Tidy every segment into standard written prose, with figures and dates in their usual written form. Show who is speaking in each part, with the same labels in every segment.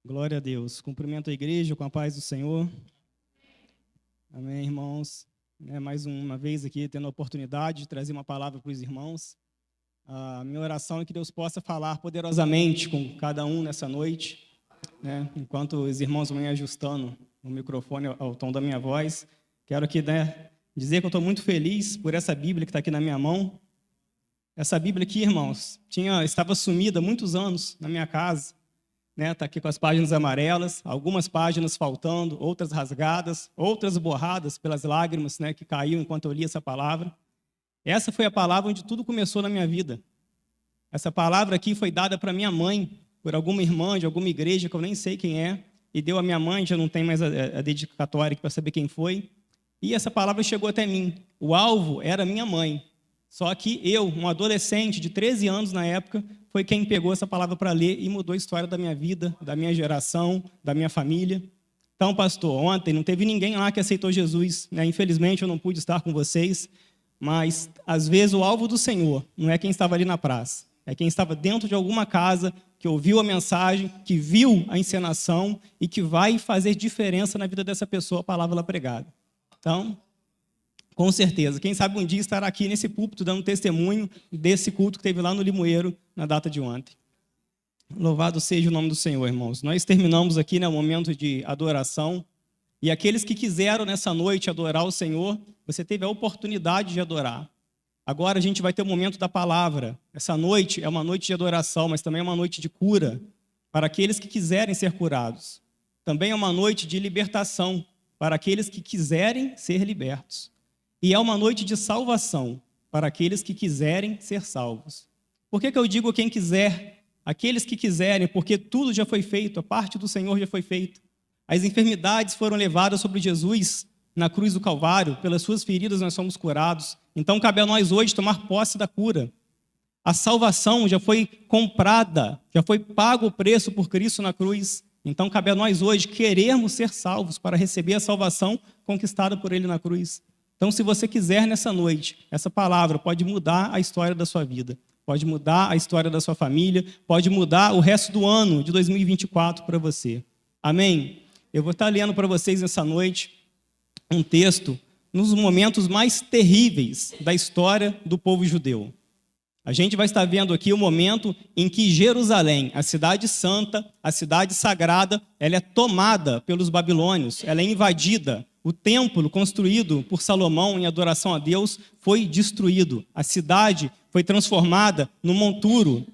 Speaker 1: Glória a Deus. Cumprimento a igreja com a paz do Senhor. Amém, irmãos. Mais uma vez aqui, tendo a oportunidade de trazer uma palavra para os irmãos. A minha oração é que Deus possa falar poderosamente com cada um nessa noite, enquanto os irmãos vão ajustando o microfone ao tom da minha voz. Quero aqui dizer que eu estou muito feliz por essa Bíblia que está aqui na minha mão. Essa Bíblia aqui, irmãos, estava sumida há muitos anos na minha casa. Está aqui com as páginas amarelas, algumas páginas faltando, outras rasgadas, outras borradas pelas lágrimas que caíam enquanto eu lia essa palavra. Essa foi a palavra onde tudo começou na minha vida. Essa palavra aqui foi dada para minha mãe, por alguma irmã de alguma igreja, que eu nem sei quem é, e deu a minha mãe, já não tem mais a dedicatória para saber quem foi. E essa palavra chegou até mim. O alvo era minha mãe. Só que eu, um adolescente de 13 anos na época, foi quem pegou essa palavra para ler e mudou a história da minha vida, da minha geração, da minha família. Então, pastor, ontem não teve ninguém lá que aceitou Jesus. Infelizmente, eu não pude estar com vocês, mas, às vezes, o alvo do Senhor não é quem estava ali na praça, é quem estava dentro de alguma casa, que ouviu a mensagem, que viu a encenação e que vai fazer diferença na vida dessa pessoa, a palavra lá pregada. Então, com certeza. Quem sabe um dia estará aqui nesse púlpito dando testemunho desse culto que teve lá no Limoeiro na data de ontem. Louvado seja o nome do Senhor, irmãos. Nós terminamos aqui o momento de adoração. E aqueles que quiseram nessa noite adorar o Senhor, você teve a oportunidade de adorar. Agora a gente vai ter o momento da palavra. Essa noite é uma noite de adoração, mas também é uma noite de cura para aqueles que quiserem ser curados. Também é uma noite de libertação para aqueles que quiserem ser libertos. E é uma noite de salvação para aqueles que quiserem ser salvos. Por que eu digo quem quiser? Aqueles que quiserem, porque tudo já foi feito, a parte do Senhor já foi feita. As enfermidades foram levadas sobre Jesus na cruz do Calvário, pelas suas feridas nós somos curados. Então cabe a nós hoje tomar posse da cura. A salvação já foi comprada, já foi pago o preço por Cristo na cruz. Então cabe a nós hoje querermos ser salvos para receber a salvação conquistada por Ele na cruz. Então, se você quiser nessa noite, essa palavra pode mudar a história da sua vida, pode mudar a história da sua família, pode mudar o resto do ano de 2024 para você. Amém? Eu vou estar lendo para vocês nessa noite um texto nos momentos mais terríveis da história do povo judeu. A gente vai estar vendo aqui o momento em que Jerusalém, a cidade santa, a cidade sagrada, ela é tomada pelos babilônios, ela é invadida. O templo construído por Salomão em adoração a Deus foi destruído. A cidade foi transformada num monturo.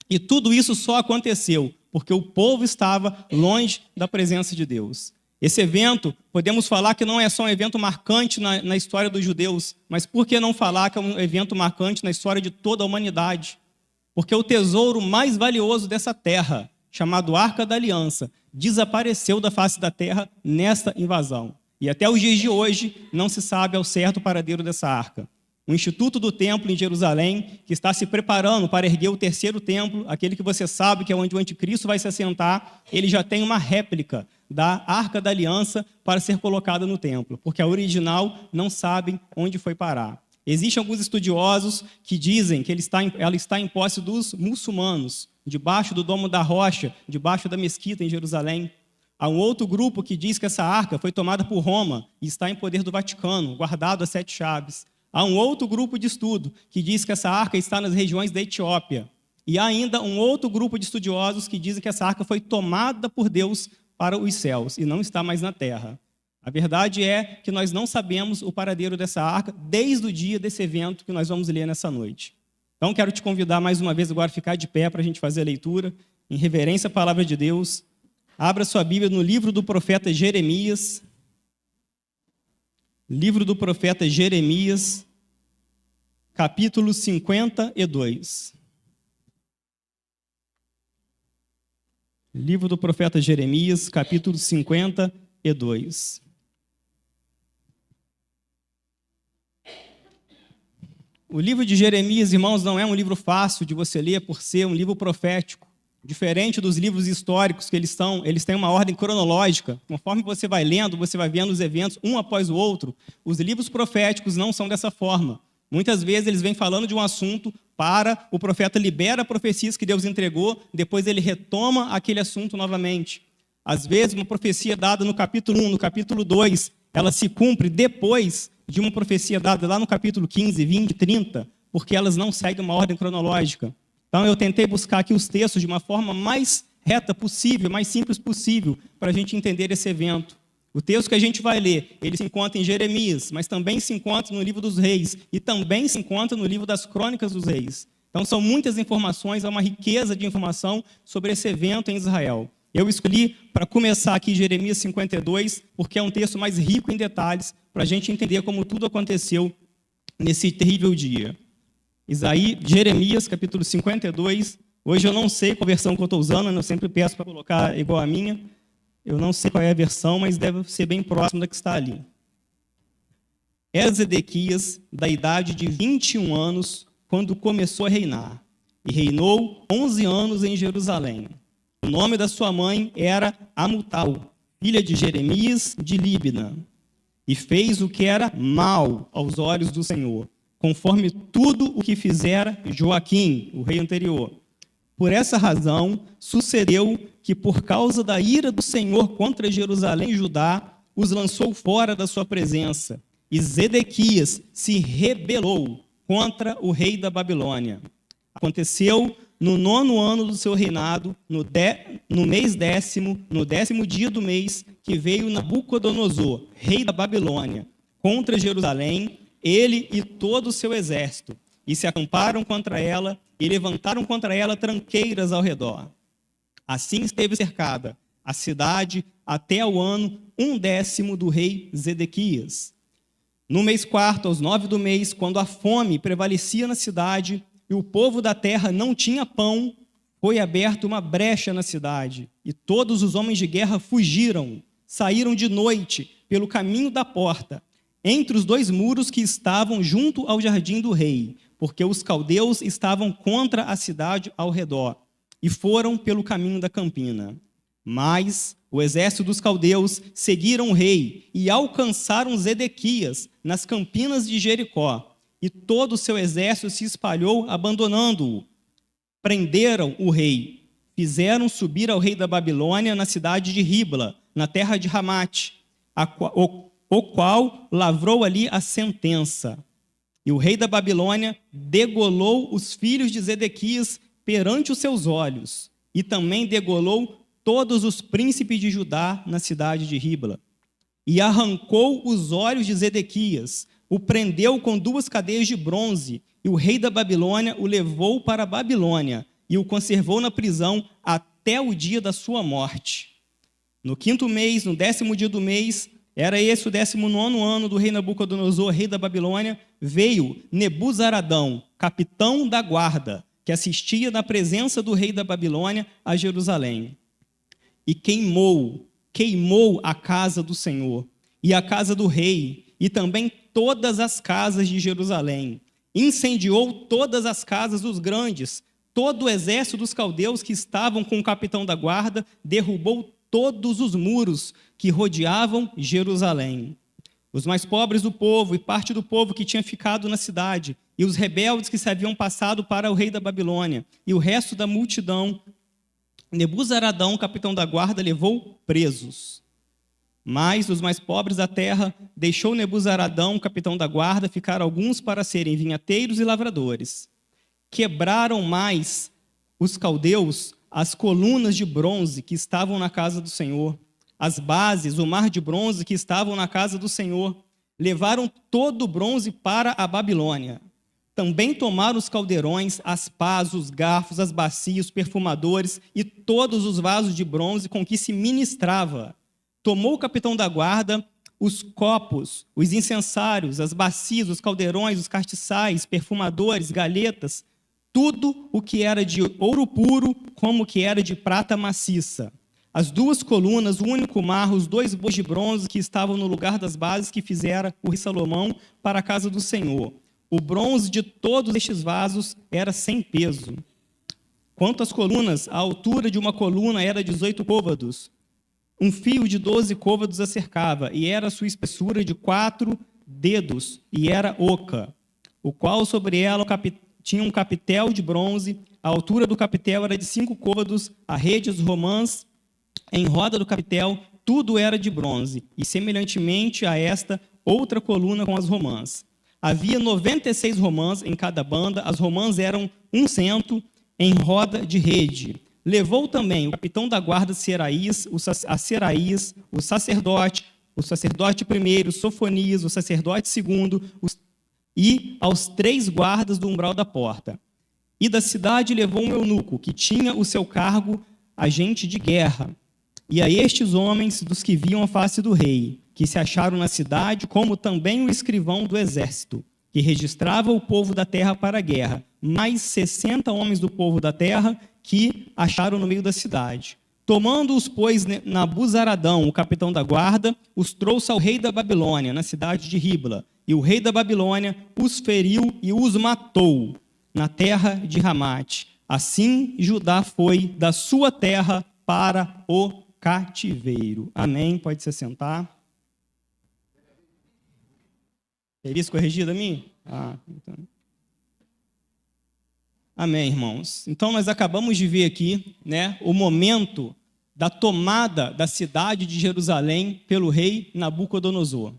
Speaker 1: E tudo isso só aconteceu porque o povo estava longe da presença de Deus. Esse evento, podemos falar que não é só um evento marcante na história dos judeus, mas por que não falar que é um evento marcante na história de toda a humanidade? Porque o tesouro mais valioso dessa terra, chamado Arca da Aliança, desapareceu da face da terra nesta invasão. E até os dias de hoje não se sabe ao certo o paradeiro dessa arca. O Instituto do Templo em Jerusalém, que está se preparando para erguer o terceiro templo, aquele que você sabe que é onde o anticristo vai se assentar, ele já tem uma réplica da Arca da Aliança para ser colocada no templo, porque a original não sabem onde foi parar. Existem alguns estudiosos que dizem que ela está em posse dos muçulmanos, debaixo do Domo da Rocha, debaixo da mesquita em Jerusalém. Há um outro grupo que diz que essa arca foi tomada por Roma e está em poder do Vaticano, guardado as 7 chaves. Há um outro grupo de estudo que diz que essa arca está nas regiões da Etiópia. E há ainda um outro grupo de estudiosos que dizem que essa arca foi tomada por Deus para os céus e não está mais na terra. A verdade é que nós não sabemos o paradeiro dessa arca desde o dia desse evento que nós vamos ler nessa noite. Então quero te convidar mais uma vez agora a ficar de pé para a gente fazer a leitura, em reverência à palavra de Deus. Abra sua Bíblia no livro do profeta Jeremias. Livro do profeta Jeremias, capítulo 52. Livro do profeta Jeremias, capítulo 52. O livro de Jeremias, irmãos, não é um livro fácil de você ler por ser um livro profético. Diferente dos livros históricos, que eles têm uma ordem cronológica. Conforme você vai lendo, você vai vendo os eventos um após o outro. Os livros proféticos não são dessa forma. Muitas vezes eles vêm falando de um assunto, o profeta libera profecias que Deus entregou, depois ele retoma aquele assunto novamente. Às vezes, uma profecia dada no capítulo 1, no capítulo 2, ela se cumpre depois de uma profecia dada lá no capítulo 15, 20, 30, porque elas não seguem uma ordem cronológica. Então, eu tentei buscar aqui os textos de uma forma mais reta possível, mais simples possível, para a gente entender esse evento. O texto que a gente vai ler, ele se encontra em Jeremias, mas também se encontra no livro dos Reis, e também se encontra no livro das Crônicas dos Reis. Então, são muitas informações, é uma riqueza de informação sobre esse evento em Israel. Eu escolhi para começar aqui Jeremias 52, porque é um texto mais rico em detalhes, para a gente entender como tudo aconteceu nesse terrível dia. Jeremias, capítulo 52. Hoje eu não sei qual versão que eu estou usando, eu sempre peço para colocar igual a minha. Eu não sei qual é a versão, mas deve ser bem próximo da que está ali. Era Zedequias, da idade de 21 anos, quando começou a reinar, e reinou 11 anos em Jerusalém. O nome da sua mãe era Amutal, filha de Jeremias de Líbna, e fez o que era mal aos olhos do Senhor, conforme tudo o que fizera Joaquim, o rei anterior. Por essa razão, sucedeu que, por causa da ira do Senhor contra Jerusalém e Judá, os lançou fora da sua presença, e Zedequias se rebelou contra o rei da Babilônia. Aconteceu no 9º ano do seu reinado, no mês 10º, no 10º dia do mês, que veio Nabucodonosor, rei da Babilônia, contra Jerusalém, ele e todo o seu exército, e se acamparam contra ela, e levantaram contra ela tranqueiras ao redor. Assim esteve cercada a cidade até o ano 10º do rei Zedequias. No mês 4º, aos 9 do mês, quando a fome prevalecia na cidade e o povo da terra não tinha pão, foi aberta uma brecha na cidade, e todos os homens de guerra fugiram, saíram de noite pelo caminho da porta, entre os 2 muros que estavam junto ao jardim do rei, porque os caldeus estavam contra a cidade ao redor, e foram pelo caminho da campina. Mas o exército dos caldeus seguiram o rei e alcançaram Zedequias nas campinas de Jericó, e todo o seu exército se espalhou, abandonando-o. Prenderam o rei, fizeram subir ao rei da Babilônia na cidade de Ribla, na terra de Ramate, o qual lavrou ali a sentença. E o rei da Babilônia degolou os filhos de Zedequias perante os seus olhos, e também degolou todos os príncipes de Judá na cidade de Ribla. E arrancou os olhos de Zedequias, o prendeu com 2 cadeias de bronze, e o rei da Babilônia o levou para a Babilônia, e o conservou na prisão até o dia da sua morte. No 5º mês, no 10º dia do mês, era esse o 19º ano do rei Nabucodonosor, rei da Babilônia, veio Nebuzaradão, capitão da guarda, que assistia na presença do rei da Babilônia a Jerusalém. E queimou a casa do Senhor, e a casa do rei, e também todas as casas de Jerusalém. Incendiou todas as casas dos grandes, todo o exército dos caldeus que estavam com o capitão da guarda, derrubou todos os muros que rodeavam Jerusalém. Os mais pobres do povo e parte do povo que tinha ficado na cidade, e os rebeldes que se haviam passado para o rei da Babilônia, e o resto da multidão, Nebuzaradão, capitão da guarda, levou presos. Mas os mais pobres da terra deixou Nebuzaradão, capitão da guarda, ficar alguns para serem vinhateiros e lavradores. Quebraram mais os caldeus as colunas de bronze que estavam na casa do Senhor, as bases, o mar de bronze que estavam na casa do Senhor. Levaram todo o bronze para a Babilônia. Também tomaram os caldeirões, as pás, os garfos, as bacias, os perfumadores e todos os vasos de bronze com que se ministrava. Tomou o capitão da guarda os copos, os incensários, as bacias, os caldeirões, os castiçais, perfumadores, galhetas, tudo o que era de ouro puro, como o que era de prata maciça. As 2 colunas, o único marro, os 2 bois de bronze que estavam no lugar das bases que fizera o rei Salomão para a casa do Senhor. O bronze de todos estes vasos era sem peso. Quanto às colunas, a altura de uma coluna era 18 côvados. Um fio de 12 côvados a cercava, e era a sua espessura de 4 dedos, e era oca, o qual sobre ela tinha um capitel de bronze. A altura do capitel era de 5 côvados, a rede, os romãs em roda do capitel, tudo era de bronze, e semelhantemente a esta, outra coluna com as romãs. Havia 96 romãs em cada banda, as romãs eram 100 em roda de rede. Levou também o capitão da guarda Seraías, o sacerdote primeiro, Sofonias, o sacerdote segundo, e aos 3 guardas do umbral da porta. E da cidade levou um eunuco, que tinha o seu cargo agente de guerra. E a estes homens dos que viam a face do rei, que se acharam na cidade, como também o escrivão do exército, que registrava o povo da terra para a guerra, mais 60 homens do povo da terra que acharam no meio da cidade. Tomando-os, pois, Nabuzaradão, o capitão da guarda, os trouxe ao rei da Babilônia, na cidade de Ribla. E o rei da Babilônia os feriu e os matou na terra de Ramate. Assim, Judá foi da sua terra para o cativeiro. Amém? Pode se sentar. Feliz corrigido a mim? Então. Amém, irmãos. Então, nós acabamos de ver aqui, o momento da tomada da cidade de Jerusalém pelo rei Nabucodonosor.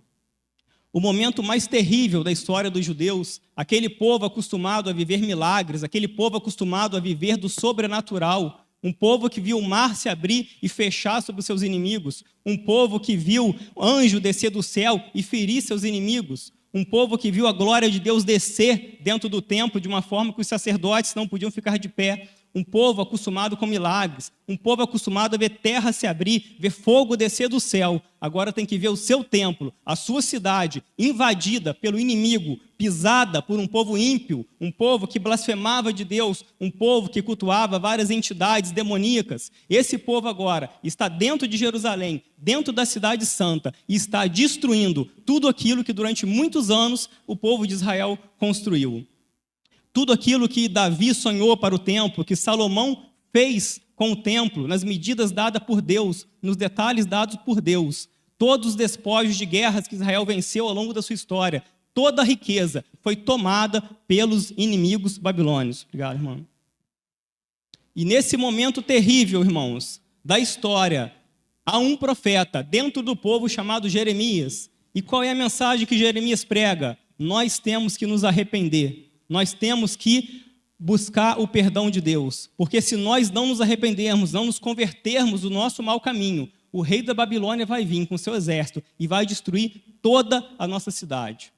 Speaker 1: O momento mais terrível da história dos judeus, aquele povo acostumado a viver milagres, aquele povo acostumado a viver do sobrenatural, um povo que viu o mar se abrir e fechar sobre os seus inimigos, um povo que viu o anjo descer do céu e ferir seus inimigos, um povo que viu a glória de Deus descer dentro do templo de uma forma que os sacerdotes não podiam ficar de pé, um povo acostumado com milagres, um povo acostumado a ver terra se abrir, ver fogo descer do céu, agora tem que ver o seu templo, a sua cidade, invadida pelo inimigo, pisada por um povo ímpio, um povo que blasfemava de Deus, um povo que cultuava várias entidades demoníacas. Esse povo agora está dentro de Jerusalém, dentro da cidade santa, e está destruindo tudo aquilo que durante muitos anos o povo de Israel construiu. Tudo aquilo que Davi sonhou para o templo, que Salomão fez com o templo, nas medidas dadas por Deus, nos detalhes dados por Deus, todos os despojos de guerras que Israel venceu ao longo da sua história, toda a riqueza foi tomada pelos inimigos babilônios. Obrigado, irmão. E nesse momento terrível, irmãos, da história, há um profeta dentro do povo chamado Jeremias. E qual é a mensagem que Jeremias prega? Nós temos que nos arrepender. Nós temos que buscar o perdão de Deus, porque se nós não nos arrependermos, não nos convertermos do nosso mau caminho, o rei da Babilônia vai vir com seu exército e vai destruir toda a nossa cidade.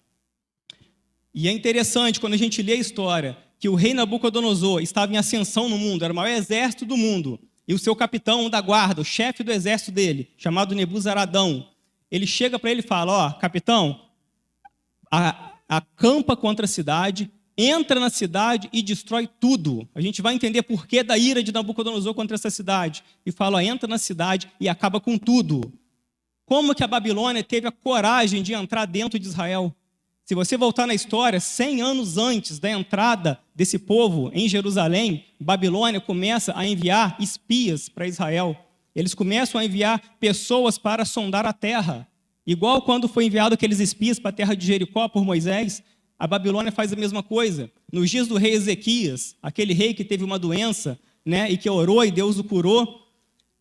Speaker 1: E é interessante, quando a gente lê a história, que o rei Nabucodonosor estava em ascensão no mundo, era o maior exército do mundo, e o seu capitão da guarda, o chefe do exército dele, chamado Nebuzaradão, ele chega para ele e fala, capitão, acampa contra a cidade, entra na cidade e destrói tudo. A gente vai entender por que da ira de Nabucodonosor contra essa cidade. E fala, entra na cidade e acaba com tudo. Como que a Babilônia teve a coragem de entrar dentro de Israel? Se você voltar na história, 100 anos antes da entrada desse povo em Jerusalém, Babilônia começa a enviar espias para Israel. Eles começam a enviar pessoas para sondar a terra. Igual quando foi enviado aqueles espias para a terra de Jericó por Moisés, a Babilônia faz a mesma coisa. Nos dias do rei Ezequias, aquele rei que teve uma doença, e que orou e Deus o curou,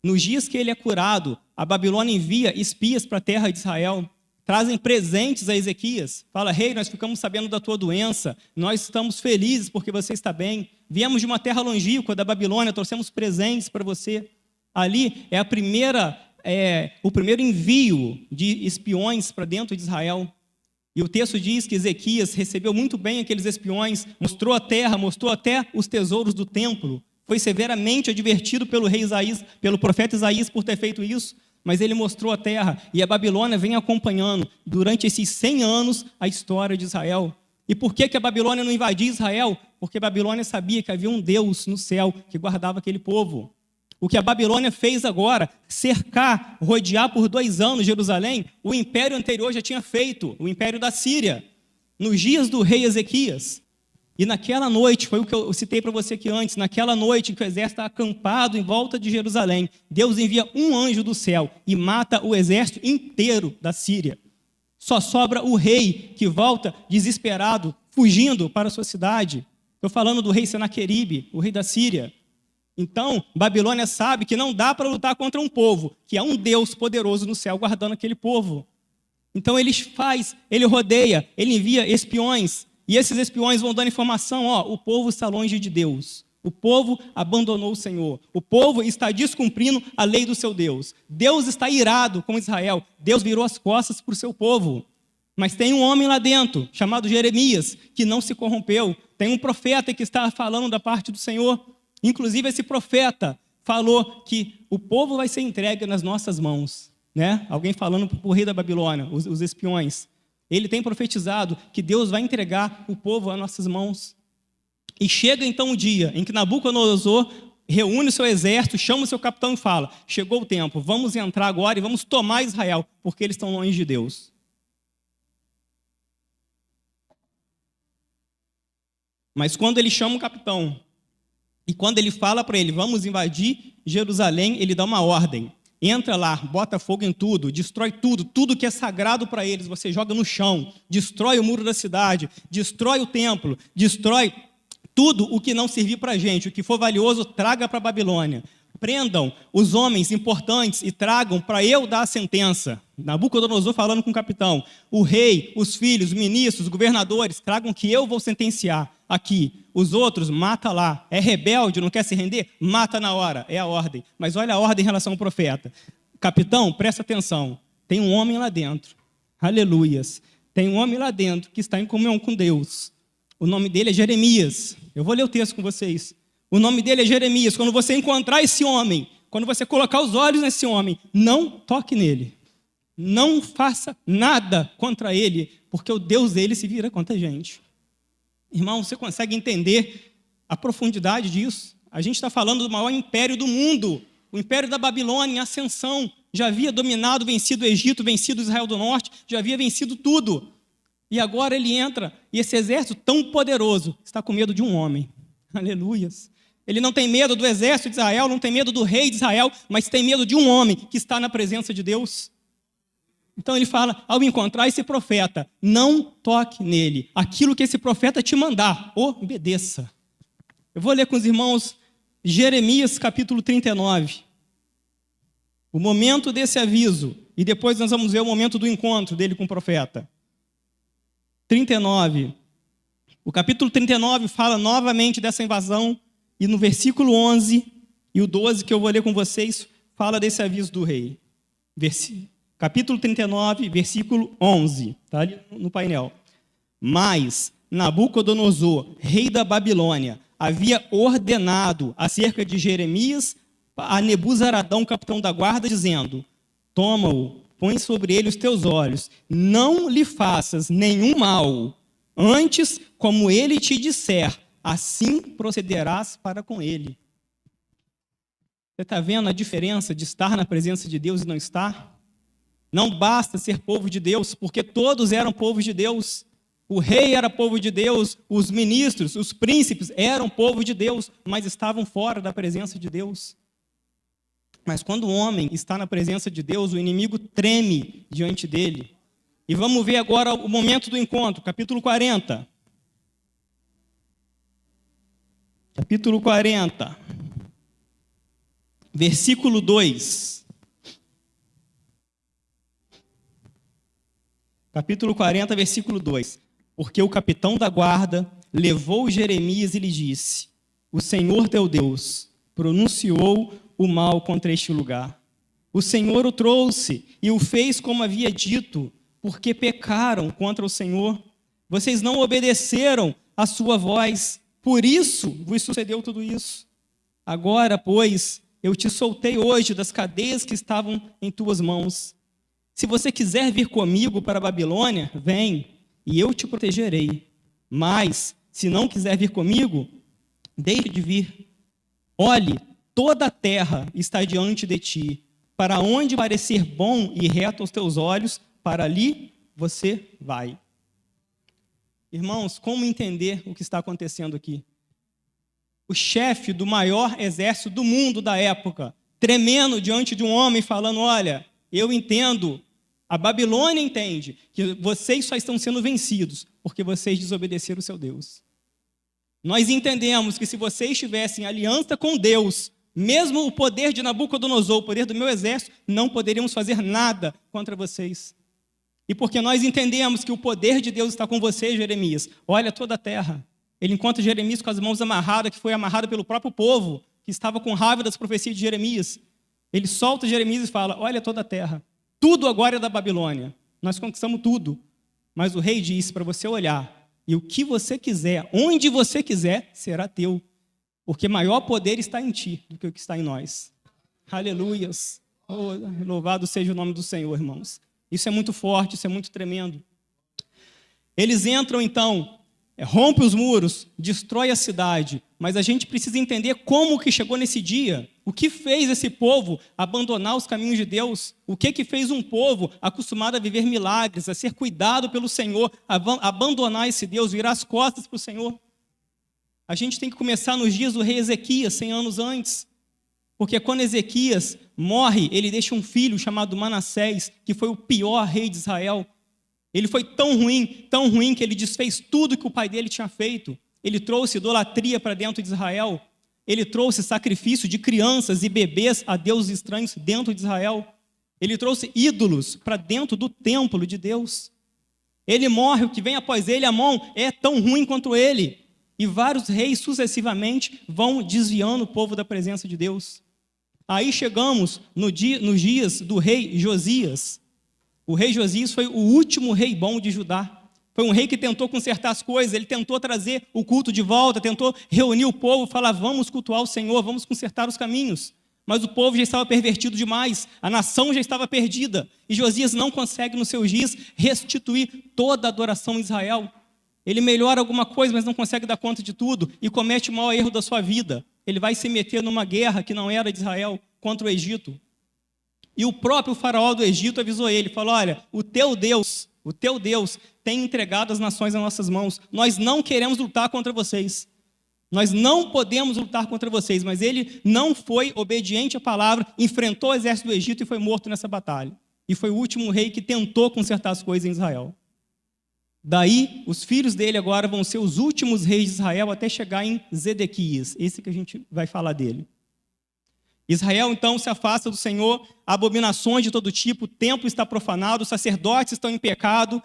Speaker 1: nos dias que ele é curado, a Babilônia envia espias para a terra de Israel, trazem presentes a Ezequias, fala, rei, nós ficamos sabendo da tua doença, nós estamos felizes porque você está bem, viemos de uma terra longínqua da Babilônia, trouxemos presentes para você. Ali é o primeiro envio de espiões para dentro de Israel. E o texto diz que Ezequias recebeu muito bem aqueles espiões, mostrou a terra, mostrou até os tesouros do templo. Foi severamente advertido pelo rei Isaías, pelo profeta Isaías por ter feito isso, mas ele mostrou a terra. E a Babilônia vem acompanhando durante esses 100 anos a história de Israel. E por que a Babilônia não invadia Israel? Porque a Babilônia sabia que havia um Deus no céu que guardava aquele povo. O que a Babilônia fez agora, cercar, rodear por 2 anos Jerusalém, o império anterior já tinha feito, o império da Síria, nos dias do rei Ezequias. E naquela noite, foi o que eu citei para você aqui antes, naquela noite em que o exército está acampado em volta de Jerusalém, Deus envia um anjo do céu e mata o exército inteiro da Síria. Só sobra o rei que volta desesperado, fugindo para a sua cidade. Estou falando do rei Senaqueribe, o rei da Síria. Então, Babilônia sabe que não dá para lutar contra um povo, que é um Deus poderoso no céu guardando aquele povo. Então ele rodeia, ele envia espiões, e esses espiões vão dando informação, o povo está longe de Deus. O povo abandonou o Senhor. O povo está descumprindo a lei do seu Deus. Deus está irado com Israel. Deus virou as costas para o seu povo. Mas tem um homem lá dentro, chamado Jeremias, que não se corrompeu. Tem um profeta que está falando da parte do Senhor. Inclusive, esse profeta falou que o povo vai ser entregue nas nossas mãos. Né? Alguém falando para o rei da Babilônia, os espiões. Ele tem profetizado que Deus vai entregar o povo às nossas mãos. E chega então o dia em que Nabucodonosor reúne o seu exército, chama o seu capitão e fala: chegou o tempo, vamos entrar agora e vamos tomar Israel, porque eles estão longe de Deus. Mas quando ele chama o capitão, e quando ele fala para ele, vamos invadir Jerusalém, ele dá uma ordem. Entra lá, bota fogo em tudo, destrói tudo, tudo que é sagrado para eles, você joga no chão, destrói o muro da cidade, destrói o templo, destrói tudo o que não servir para a gente, o que for valioso, traga para a Babilônia. Prendam os homens importantes e tragam para eu dar a sentença. Nabucodonosor falando com o capitão. O rei, os filhos, os ministros, os governadores, tragam que eu vou sentenciar aqui. Os outros, mata lá. É rebelde, não quer se render? Mata na hora. É a ordem. Mas olha a ordem em relação ao profeta. Capitão, presta atenção. Tem um homem lá dentro. Aleluias. Tem um homem lá dentro que está em comunhão com Deus. O nome dele é Jeremias. Eu vou ler o texto com vocês. O nome dele é Jeremias. Quando você encontrar esse homem, quando você colocar os olhos nesse homem, não toque nele. Não faça nada contra ele, porque o Deus dele se vira contra a gente. Irmão, você consegue entender a profundidade disso? A gente está falando do maior império do mundo. O império da Babilônia em ascensão. Já havia dominado, vencido o Egito, vencido Israel do Norte, já havia vencido tudo. E agora ele entra, e esse exército tão poderoso está com medo de um homem. Aleluias. Ele não tem medo do exército de Israel, não tem medo do rei de Israel, mas tem medo de um homem que está na presença de Deus. Então ele fala, ao encontrar esse profeta, não toque nele. Aquilo que esse profeta te mandar, obedeça. Eu vou ler com os irmãos Jeremias capítulo 39. O momento desse aviso, e depois nós vamos ver o momento do encontro dele com o profeta. 39. O capítulo 39 fala novamente dessa invasão, e no versículo 11 e o 12, que eu vou ler com vocês, fala desse aviso do rei. Capítulo 39, versículo 11, está ali no painel. Mas Nabucodonosor, rei da Babilônia, havia ordenado acerca de Jeremias a Nebuzaradão, capitão da guarda, dizendo: toma-o, põe sobre ele os teus olhos, não lhe faças nenhum mal. Antes, como ele te disser, assim procederás para com ele. Você está vendo a diferença de estar na presença de Deus e não estar? Não basta ser povo de Deus, porque todos eram povo de Deus. O rei era povo de Deus, os ministros, os príncipes eram povo de Deus, mas estavam fora da presença de Deus. Mas quando o homem está na presença de Deus, o inimigo treme diante dele. E vamos ver agora o momento do encontro, capítulo 40. Capítulo 40, versículo 2. Capítulo 40, versículo 2. Porque o capitão da guarda levou Jeremias e lhe disse: o Senhor teu Deus pronunciou o mal contra este lugar. O Senhor o trouxe e o fez como havia dito, porque pecaram contra o Senhor. Vocês não obedeceram à sua voz, por isso vos sucedeu tudo isso. Agora, pois, eu te soltei hoje das cadeias que estavam em tuas mãos. Se você quiser vir comigo para a Babilônia, vem, e eu te protegerei. Mas, se não quiser vir comigo, deixe de vir. Olhe, toda a terra está diante de ti. Para onde parecer bom e reto aos teus olhos, para ali você vai. Irmãos, como entender o que está acontecendo aqui? O chefe do maior exército do mundo da época, tremendo diante de um homem, falando: olha, eu entendo, a Babilônia entende que vocês só estão sendo vencidos porque vocês desobedeceram o seu Deus. Nós entendemos que se vocês tivessem aliança com Deus, mesmo o poder de Nabucodonosor, o poder do meu exército, não poderíamos fazer nada contra vocês. E porque nós entendemos que o poder de Deus está com você, Jeremias, olha toda a terra. Ele encontra Jeremias com as mãos amarradas, que foi amarrada pelo próprio povo, que estava com raiva das profecias de Jeremias. Ele solta Jeremias e fala, olha toda a terra, tudo agora é da Babilônia, nós conquistamos tudo. Mas o rei disse para você olhar, e o que você quiser, onde você quiser, será teu. Porque maior poder está em ti do que o que está em nós. Aleluias. Oh, louvado seja o nome do Senhor, irmãos. Isso é muito forte, isso é muito tremendo. Eles entram então, rompe os muros, destrói a cidade, mas a gente precisa entender como que chegou nesse dia. O que fez esse povo abandonar os caminhos de Deus? O que fez um povo acostumado a viver milagres, a ser cuidado pelo Senhor, abandonar esse Deus, virar as costas para o Senhor? A gente tem que começar nos dias do rei Ezequias, 100 anos antes. Porque quando Ezequias morre, ele deixa um filho chamado Manassés, que foi o pior rei de Israel. Ele foi tão ruim, que ele desfez tudo que o pai dele tinha feito. Ele trouxe idolatria para dentro de Israel. Ele trouxe sacrifício de crianças e bebês a deuses estranhos dentro de Israel. Ele trouxe ídolos para dentro do templo de Deus. Ele morre, o que vem após ele, Amon, é tão ruim quanto ele. E vários reis sucessivamente vão desviando o povo da presença de Deus. Aí chegamos nos dias do rei Josias. O rei Josias foi o último rei bom de Judá. Foi um rei que tentou consertar as coisas, ele tentou trazer o culto de volta, tentou reunir o povo, falar, vamos cultuar o Senhor, vamos consertar os caminhos. Mas o povo já estava pervertido demais, a nação já estava perdida. E Josias não consegue, nos seus dias, restituir toda a adoração em Israel. Ele melhora alguma coisa, mas não consegue dar conta de tudo e comete o maior erro da sua vida. Ele vai se meter numa guerra que não era de Israel, contra o Egito. E o próprio faraó do Egito avisou ele, falou, olha, o teu Deus tem entregado as nações nas nossas mãos. Nós não queremos lutar contra vocês. Nós não podemos lutar contra vocês. Mas ele não foi obediente à palavra, enfrentou o exército do Egito e foi morto nessa batalha. E foi o último rei que tentou consertar as coisas em Israel. Daí, os filhos dele agora vão ser os últimos reis de Israel até chegar em Zedequias. Esse que a gente vai falar dele. Israel, então, se afasta do Senhor, abominações de todo tipo, o templo está profanado, os sacerdotes estão em pecado,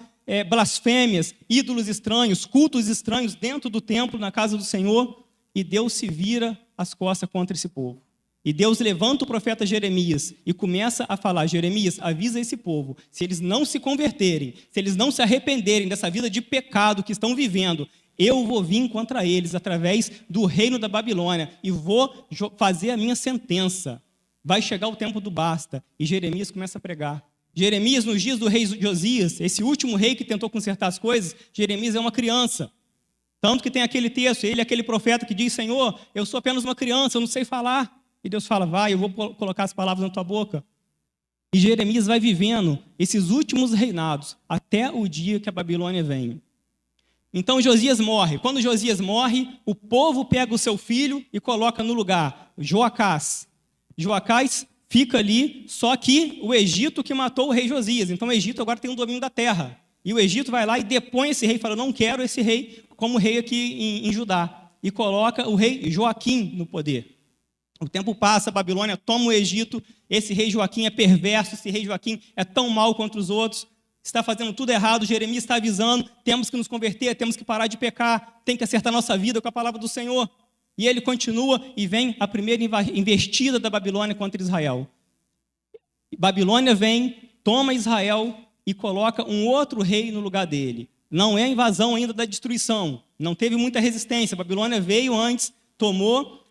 Speaker 1: blasfêmias, ídolos estranhos, cultos estranhos dentro do templo, na casa do Senhor, e Deus se vira as costas contra esse povo. E Deus levanta o profeta Jeremias e começa a falar, Jeremias, avisa esse povo, se eles não se converterem, se eles não se arrependerem dessa vida de pecado que estão vivendo, eu vou vir contra eles através do reino da Babilônia e vou fazer a minha sentença. Vai chegar o tempo do basta. E Jeremias começa a pregar. Jeremias, nos dias do rei Josias, esse último rei que tentou consertar as coisas, Jeremias é uma criança. Tanto que tem aquele texto, ele é aquele profeta que diz, Senhor, eu sou apenas uma criança, eu não sei falar. E Deus fala, vai, eu vou colocar as palavras na tua boca. E Jeremias vai vivendo esses últimos reinados até o dia que a Babilônia vem. Então Josias morre. Quando Josias morre, o povo pega o seu filho e coloca no lugar, Joacás. Joacás fica ali, só que o Egito que matou o rei Josias. Então o Egito agora tem o domínio da terra. E o Egito vai lá e depõe esse rei, fala, não quero esse rei como rei aqui em Judá. E coloca o rei Joaquim no poder. O tempo passa, a Babilônia toma o Egito, esse rei Joaquim é perverso, esse rei Joaquim é tão mau contra os outros, está fazendo tudo errado, Jeremias está avisando, temos que nos converter, temos que parar de pecar, tem que acertar nossa vida com a palavra do Senhor. E ele continua e vem a primeira investida da Babilônia contra Israel. Babilônia vem, toma Israel e coloca um outro rei no lugar dele. Não é a invasão ainda da destruição, não teve muita resistência, a Babilônia veio antes, tomou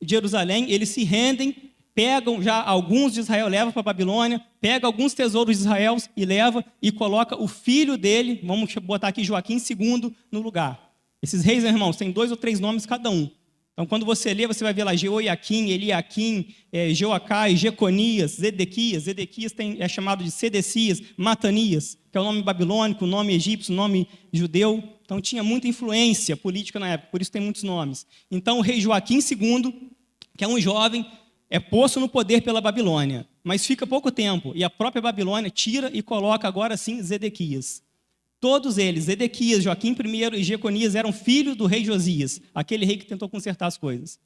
Speaker 1: Jerusalém, eles se rendem, pegam já alguns de Israel, levam para a Babilônia, pega alguns tesouros de Israel e leva e coloca o filho dele, vamos botar aqui Joaquim II no lugar. Esses reis, irmãos, têm 2 ou 3 nomes cada um. Então, quando você lê, você vai ver lá Jeoiaquim, Eliaquim, Joacás, Jeconias, Zedequias. Zedequias é chamado de Sedecias, Matanias, que é o nome babilônico, o nome egípcio, o nome judeu. Então, tinha muita influência política na época, por isso tem muitos nomes. Então, o rei Joaquim II, que é um jovem, é posto no poder pela Babilônia, mas fica pouco tempo, e a própria Babilônia tira e coloca agora sim Zedequias. Todos eles, Zedequias, Joaquim I e Jeconias, eram filhos do rei Josias, aquele rei que tentou consertar as coisas.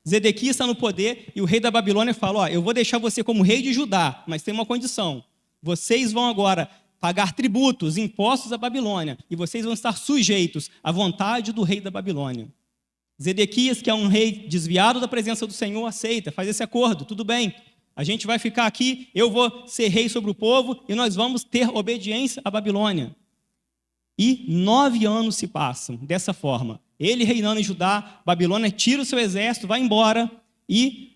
Speaker 1: Zedequias está no poder e o rei da Babilônia fala, eu vou deixar você como rei de Judá, mas tem uma condição. Vocês vão agora pagar tributos, impostos à Babilônia, e vocês vão estar sujeitos à vontade do rei da Babilônia. Zedequias, que é um rei desviado da presença do Senhor, aceita, faz esse acordo, tudo bem. A gente vai ficar aqui, eu vou ser rei sobre o povo e nós vamos ter obediência à Babilônia. E 9 anos se passam dessa forma. Ele reinando em Judá, Babilônia tira o seu exército, vai embora, e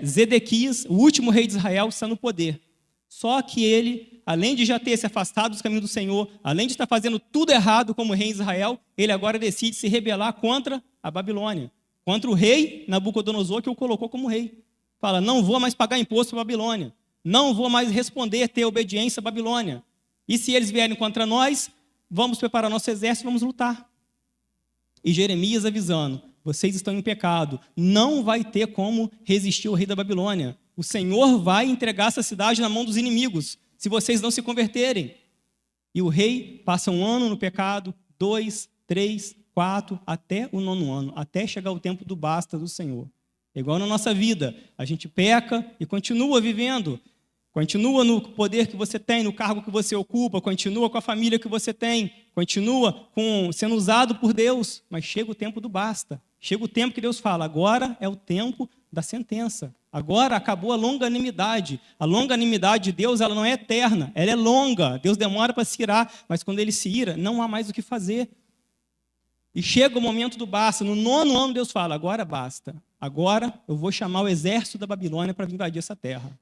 Speaker 1: Zedequias, o último rei de Israel, está no poder. Só que ele, além de já ter se afastado dos caminhos do Senhor, além de estar fazendo tudo errado como rei de Israel, ele agora decide se rebelar contra a Babilônia, contra o rei Nabucodonosor, que o colocou como rei. Fala, não vou mais pagar imposto para a Babilônia, não vou mais responder, ter obediência à Babilônia. E se eles vierem contra nós, vamos preparar nosso exército e vamos lutar. E Jeremias avisando, vocês estão em pecado, não vai ter como resistir ao rei da Babilônia. O Senhor vai entregar essa cidade na mão dos inimigos, se vocês não se converterem. E o rei passa 1 ano no pecado, 2, 3, 4, até o 9º ano, até chegar o tempo do basta do Senhor. É igual na nossa vida, a gente peca e continua vivendo, continua no poder que você tem, no cargo que você ocupa, continua com a família que você tem, continua sendo usado por Deus, mas chega o tempo do basta. Chega o tempo que Deus fala, agora é o tempo da sentença. Agora acabou a longanimidade. A longanimidade de Deus, ela não é eterna, ela é longa. Deus demora para se irar, mas quando ele se ira, não há mais o que fazer. E chega o momento do basta. No 9º ano, Deus fala, agora basta. Agora eu vou chamar o exército da Babilônia para invadir essa terra.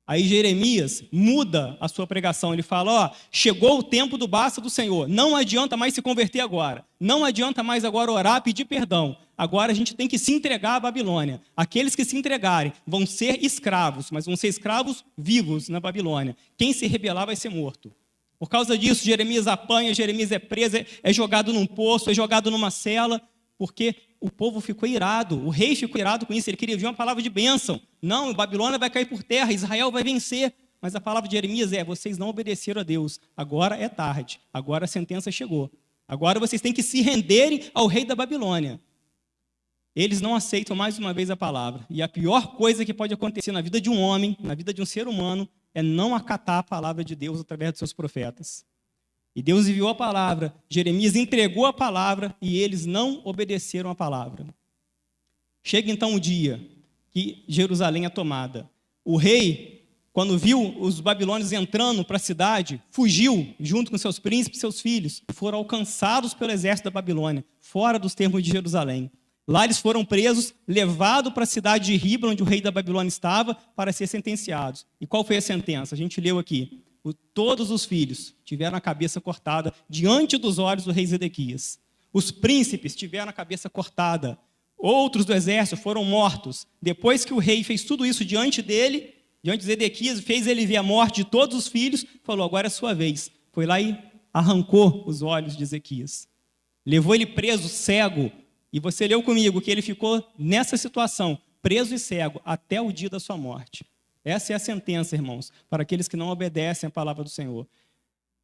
Speaker 1: Aí Jeremias muda a sua pregação, ele fala, chegou o tempo do basta do Senhor, não adianta mais se converter agora, não adianta mais agora orar, pedir perdão, agora a gente tem que se entregar à Babilônia. Aqueles que se entregarem vão ser escravos, mas vão ser escravos vivos na Babilônia. Quem se rebelar vai ser morto. Por causa disso, Jeremias apanha, Jeremias é preso, é jogado num poço, é jogado numa cela, porque o povo ficou irado, o rei ficou irado com isso, ele queria ouvir uma palavra de bênção. Não, Babilônia vai cair por terra, Israel vai vencer. Mas a palavra de Jeremias vocês não obedeceram a Deus, agora é tarde, agora a sentença chegou. Agora vocês têm que se renderem ao rei da Babilônia. Eles não aceitam mais uma vez a palavra. E a pior coisa que pode acontecer na vida de um homem, na vida de um ser humano, é não acatar a palavra de Deus através dos seus profetas. E Deus enviou a palavra, Jeremias entregou a palavra e eles não obedeceram a palavra. Chega então o dia que Jerusalém é tomada. O rei, quando viu os babilônios entrando para a cidade, fugiu junto com seus príncipes e seus filhos. Foram alcançados pelo exército da Babilônia, fora dos termos de Jerusalém. Lá eles foram presos, levados para a cidade de Ribla, onde o rei da Babilônia estava, para ser sentenciados. E qual foi a sentença? A gente leu aqui. Todos os filhos tiveram a cabeça cortada diante dos olhos do rei Zedequias. Os príncipes tiveram a cabeça cortada. Outros do exército foram mortos. Depois que o rei fez tudo isso diante dele, diante de Zedequias, fez ele ver a morte de todos os filhos, falou, agora é a sua vez. Foi lá e arrancou os olhos de Ezequias. Levou ele preso, cego. E você leu comigo que ele ficou nessa situação, preso e cego, até o dia da sua morte. Essa é a sentença, irmãos, para aqueles que não obedecem à palavra do Senhor.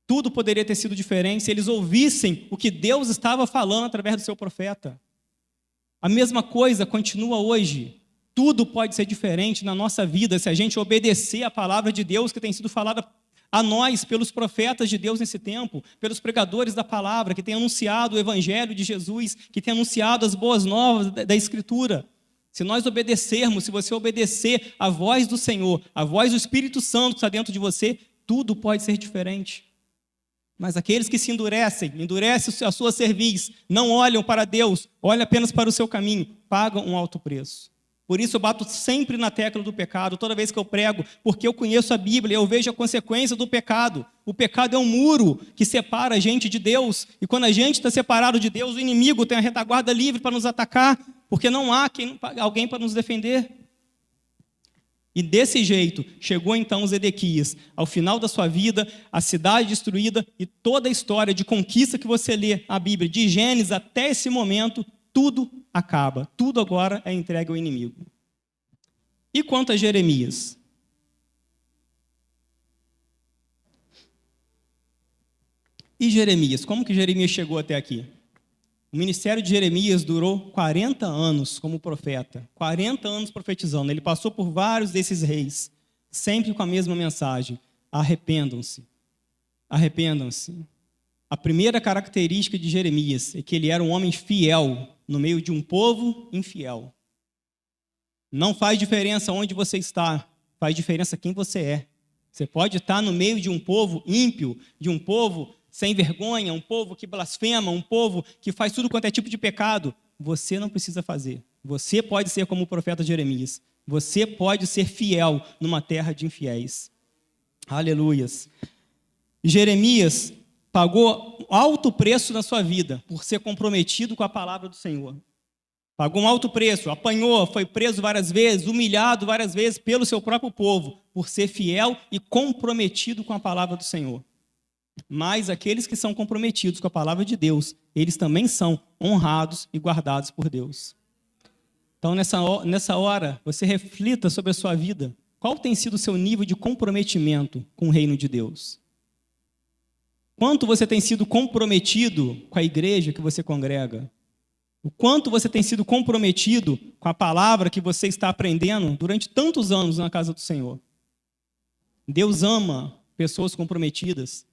Speaker 1: Tudo poderia ter sido diferente se eles ouvissem o que Deus estava falando através do seu profeta. A mesma coisa continua hoje. Tudo pode ser diferente na nossa vida se a gente obedecer à palavra de Deus que tem sido falada a nós pelos profetas de Deus nesse tempo, pelos pregadores da palavra, que têm anunciado o evangelho de Jesus, que têm anunciado as boas novas da Escritura. Se nós obedecermos, se você obedecer à voz do Senhor, à voz do Espírito Santo que está dentro de você, tudo pode ser diferente. Mas aqueles que se endurecem a sua cerviz, não olham para Deus, olham apenas para o seu caminho, pagam um alto preço. Por isso eu bato sempre na tecla do pecado, toda vez que eu prego, porque eu conheço a Bíblia, eu vejo a consequência do pecado. O pecado é um muro que separa a gente de Deus, e quando a gente está separado de Deus, o inimigo tem a retaguarda livre para nos atacar, porque não há alguém para nos defender. E desse jeito, chegou então Zedequias, ao final da sua vida, a cidade destruída e toda a história de conquista que você lê a Bíblia, de Gênesis até esse momento, tudo acaba, tudo agora é entregue ao inimigo. E quanto a Jeremias? E Jeremias? Como que Jeremias chegou até aqui? O ministério de Jeremias durou 40 anos como profeta, 40 anos profetizando. Ele passou por vários desses reis, sempre com a mesma mensagem: arrependam-se, arrependam-se. A primeira característica de Jeremias é que ele era um homem fiel no meio de um povo infiel. Não faz diferença onde você está, faz diferença quem você é. Você pode estar no meio de um povo ímpio, de um povo sem vergonha, um povo que blasfema, um povo que faz tudo quanto é tipo de pecado. Você não precisa fazer. Você pode ser como o profeta Jeremias. Você pode ser fiel numa terra de infiéis. Aleluias. Jeremias pagou alto preço na sua vida por ser comprometido com a palavra do Senhor. Pagou um alto preço, apanhou, foi preso várias vezes, humilhado várias vezes pelo seu próprio povo, por ser fiel e comprometido com a palavra do Senhor. Mas aqueles que são comprometidos com a palavra de Deus, eles também são honrados e guardados por Deus. Então, nessa hora, você reflita sobre a sua vida. Qual tem sido o seu nível de comprometimento com o reino de Deus? Quanto você tem sido comprometido com a igreja que você congrega? O quanto você tem sido comprometido com a palavra que você está aprendendo durante tantos anos na casa do Senhor? Deus ama pessoas comprometidas.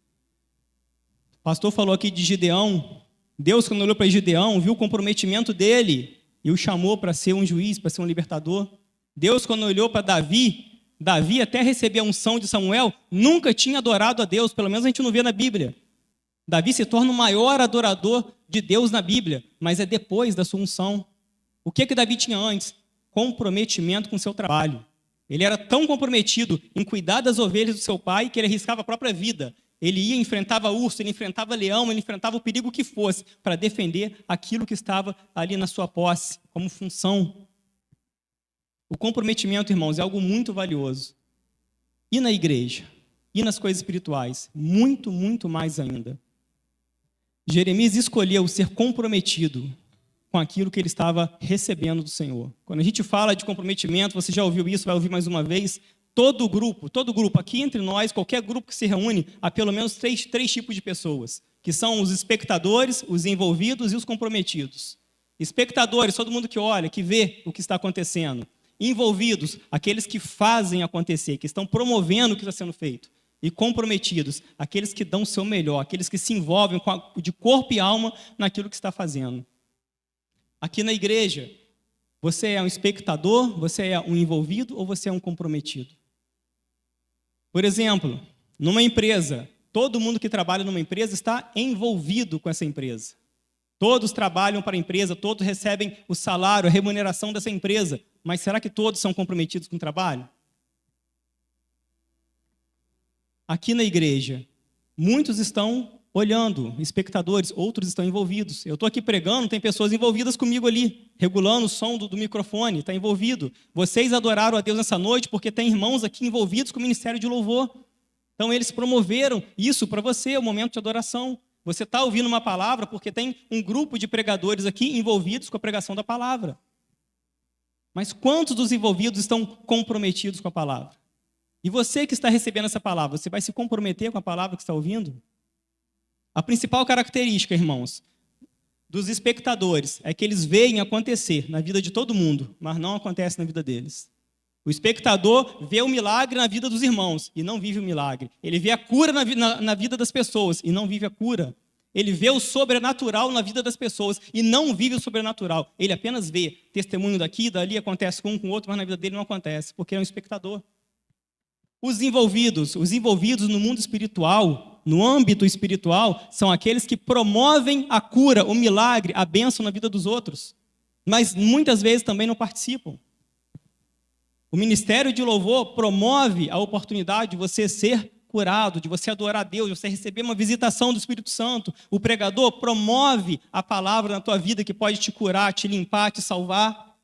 Speaker 1: O pastor falou aqui de Gideão. Deus, quando olhou para Gideão, viu o comprometimento dele e o chamou para ser um juiz, para ser um libertador. Deus, quando olhou para Davi, Davi, até receber a unção de Samuel, nunca tinha adorado a Deus, pelo menos a gente não vê na Bíblia. Davi se torna o maior adorador de Deus na Bíblia, mas é depois da sua unção. O que Davi tinha antes? Comprometimento com o seu trabalho. Ele era tão comprometido em cuidar das ovelhas do seu pai que ele arriscava a própria vida. Ele ia, enfrentava urso, ele enfrentava leão, ele enfrentava o perigo que fosse para defender aquilo que estava ali na sua posse, como função. O comprometimento, irmãos, é algo muito valioso. E na igreja? E nas coisas espirituais? Muito, muito mais ainda. Jeremias escolheu ser comprometido com aquilo que ele estava recebendo do Senhor. Quando a gente fala de comprometimento, você já ouviu isso, vai ouvir mais uma vez. Todo grupo, aqui entre nós, qualquer grupo que se reúne, há pelo menos três tipos de pessoas, que são os espectadores, os envolvidos e os comprometidos. Espectadores, todo mundo que olha, que vê o que está acontecendo. Envolvidos, aqueles que fazem acontecer, que estão promovendo o que está sendo feito. E comprometidos, aqueles que dão o seu melhor, aqueles que se envolvem de corpo e alma naquilo que está fazendo. Aqui na igreja, você é um espectador, você é um envolvido ou você é um comprometido? Por exemplo, numa empresa, todo mundo que trabalha numa empresa está envolvido com essa empresa. Todos trabalham para a empresa, todos recebem o salário, a remuneração dessa empresa. Mas será que todos são comprometidos com o trabalho? Aqui na igreja, muitos estão olhando, espectadores, outros estão envolvidos. Eu estou aqui pregando, tem pessoas envolvidas comigo ali, regulando o som do microfone, está envolvido. Vocês adoraram a Deus nessa noite porque tem irmãos aqui envolvidos com o ministério de louvor. Então eles promoveram isso para você, o momento de adoração. Você está ouvindo uma palavra porque tem um grupo de pregadores aqui envolvidos com a pregação da palavra. Mas quantos dos envolvidos estão comprometidos com a palavra? E você que está recebendo essa palavra, você vai se comprometer com a palavra que está ouvindo? A principal característica, irmãos, dos espectadores é que eles veem acontecer na vida de todo mundo, mas não acontece na vida deles. O espectador vê o milagre na vida dos irmãos e não vive o milagre. Ele vê a cura na vida das pessoas e não vive a cura. Ele vê o sobrenatural na vida das pessoas e não vive o sobrenatural. Ele apenas vê testemunho daqui, dali, acontece com um, com o outro, mas na vida dele não acontece, porque é um espectador. Os envolvidos no mundo espiritual, no âmbito espiritual, são aqueles que promovem a cura, o milagre, a bênção na vida dos outros, mas muitas vezes também não participam. O ministério de louvor promove a oportunidade de você ser curado, de você adorar a Deus, de você receber uma visitação do Espírito Santo. O pregador promove a palavra na tua vida que pode te curar, te limpar, te salvar.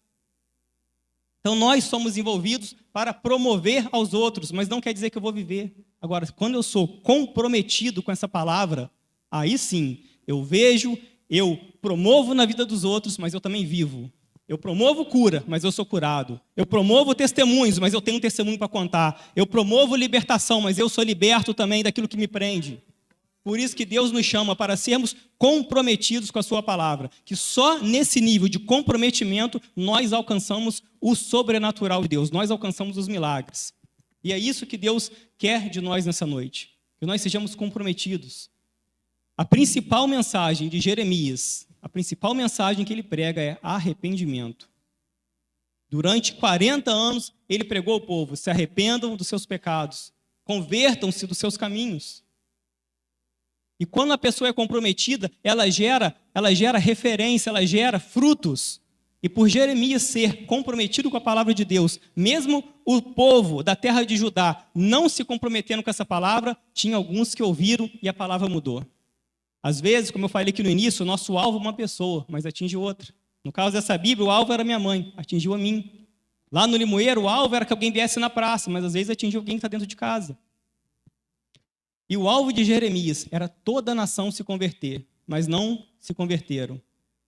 Speaker 1: Então nós somos envolvidos para promover aos outros, mas não quer dizer que eu vou viver. Agora, quando eu sou comprometido com essa palavra, aí sim, eu vejo, eu promovo na vida dos outros, mas eu também vivo. Eu promovo cura, mas eu sou curado. Eu promovo testemunhos, mas eu tenho um testemunho para contar. Eu promovo libertação, mas eu sou liberto também daquilo que me prende. Por isso que Deus nos chama para sermos comprometidos com a sua palavra, que só nesse nível de comprometimento nós alcançamos o sobrenatural de Deus, nós alcançamos os milagres. E é isso que Deus quer de nós nessa noite, que nós sejamos comprometidos. A principal mensagem de Jeremias, a principal mensagem que ele prega é arrependimento. Durante 40 anos, ele pregou ao povo: se arrependam dos seus pecados, convertam-se dos seus caminhos. E quando a pessoa é comprometida, ela gera referência, ela gera frutos. E por Jeremias ser comprometido com a palavra de Deus, mesmo o povo da terra de Judá não se comprometendo com essa palavra, tinha alguns que ouviram e a palavra mudou. Às vezes, como eu falei aqui no início, o nosso alvo é uma pessoa, mas atinge outra. No caso dessa Bíblia, o alvo era minha mãe, atingiu a mim. Lá no Limoeiro, o alvo era que alguém viesse na praça, mas às vezes atingiu alguém que está dentro de casa. E o alvo de Jeremias era toda a nação se converter, mas não se converteram.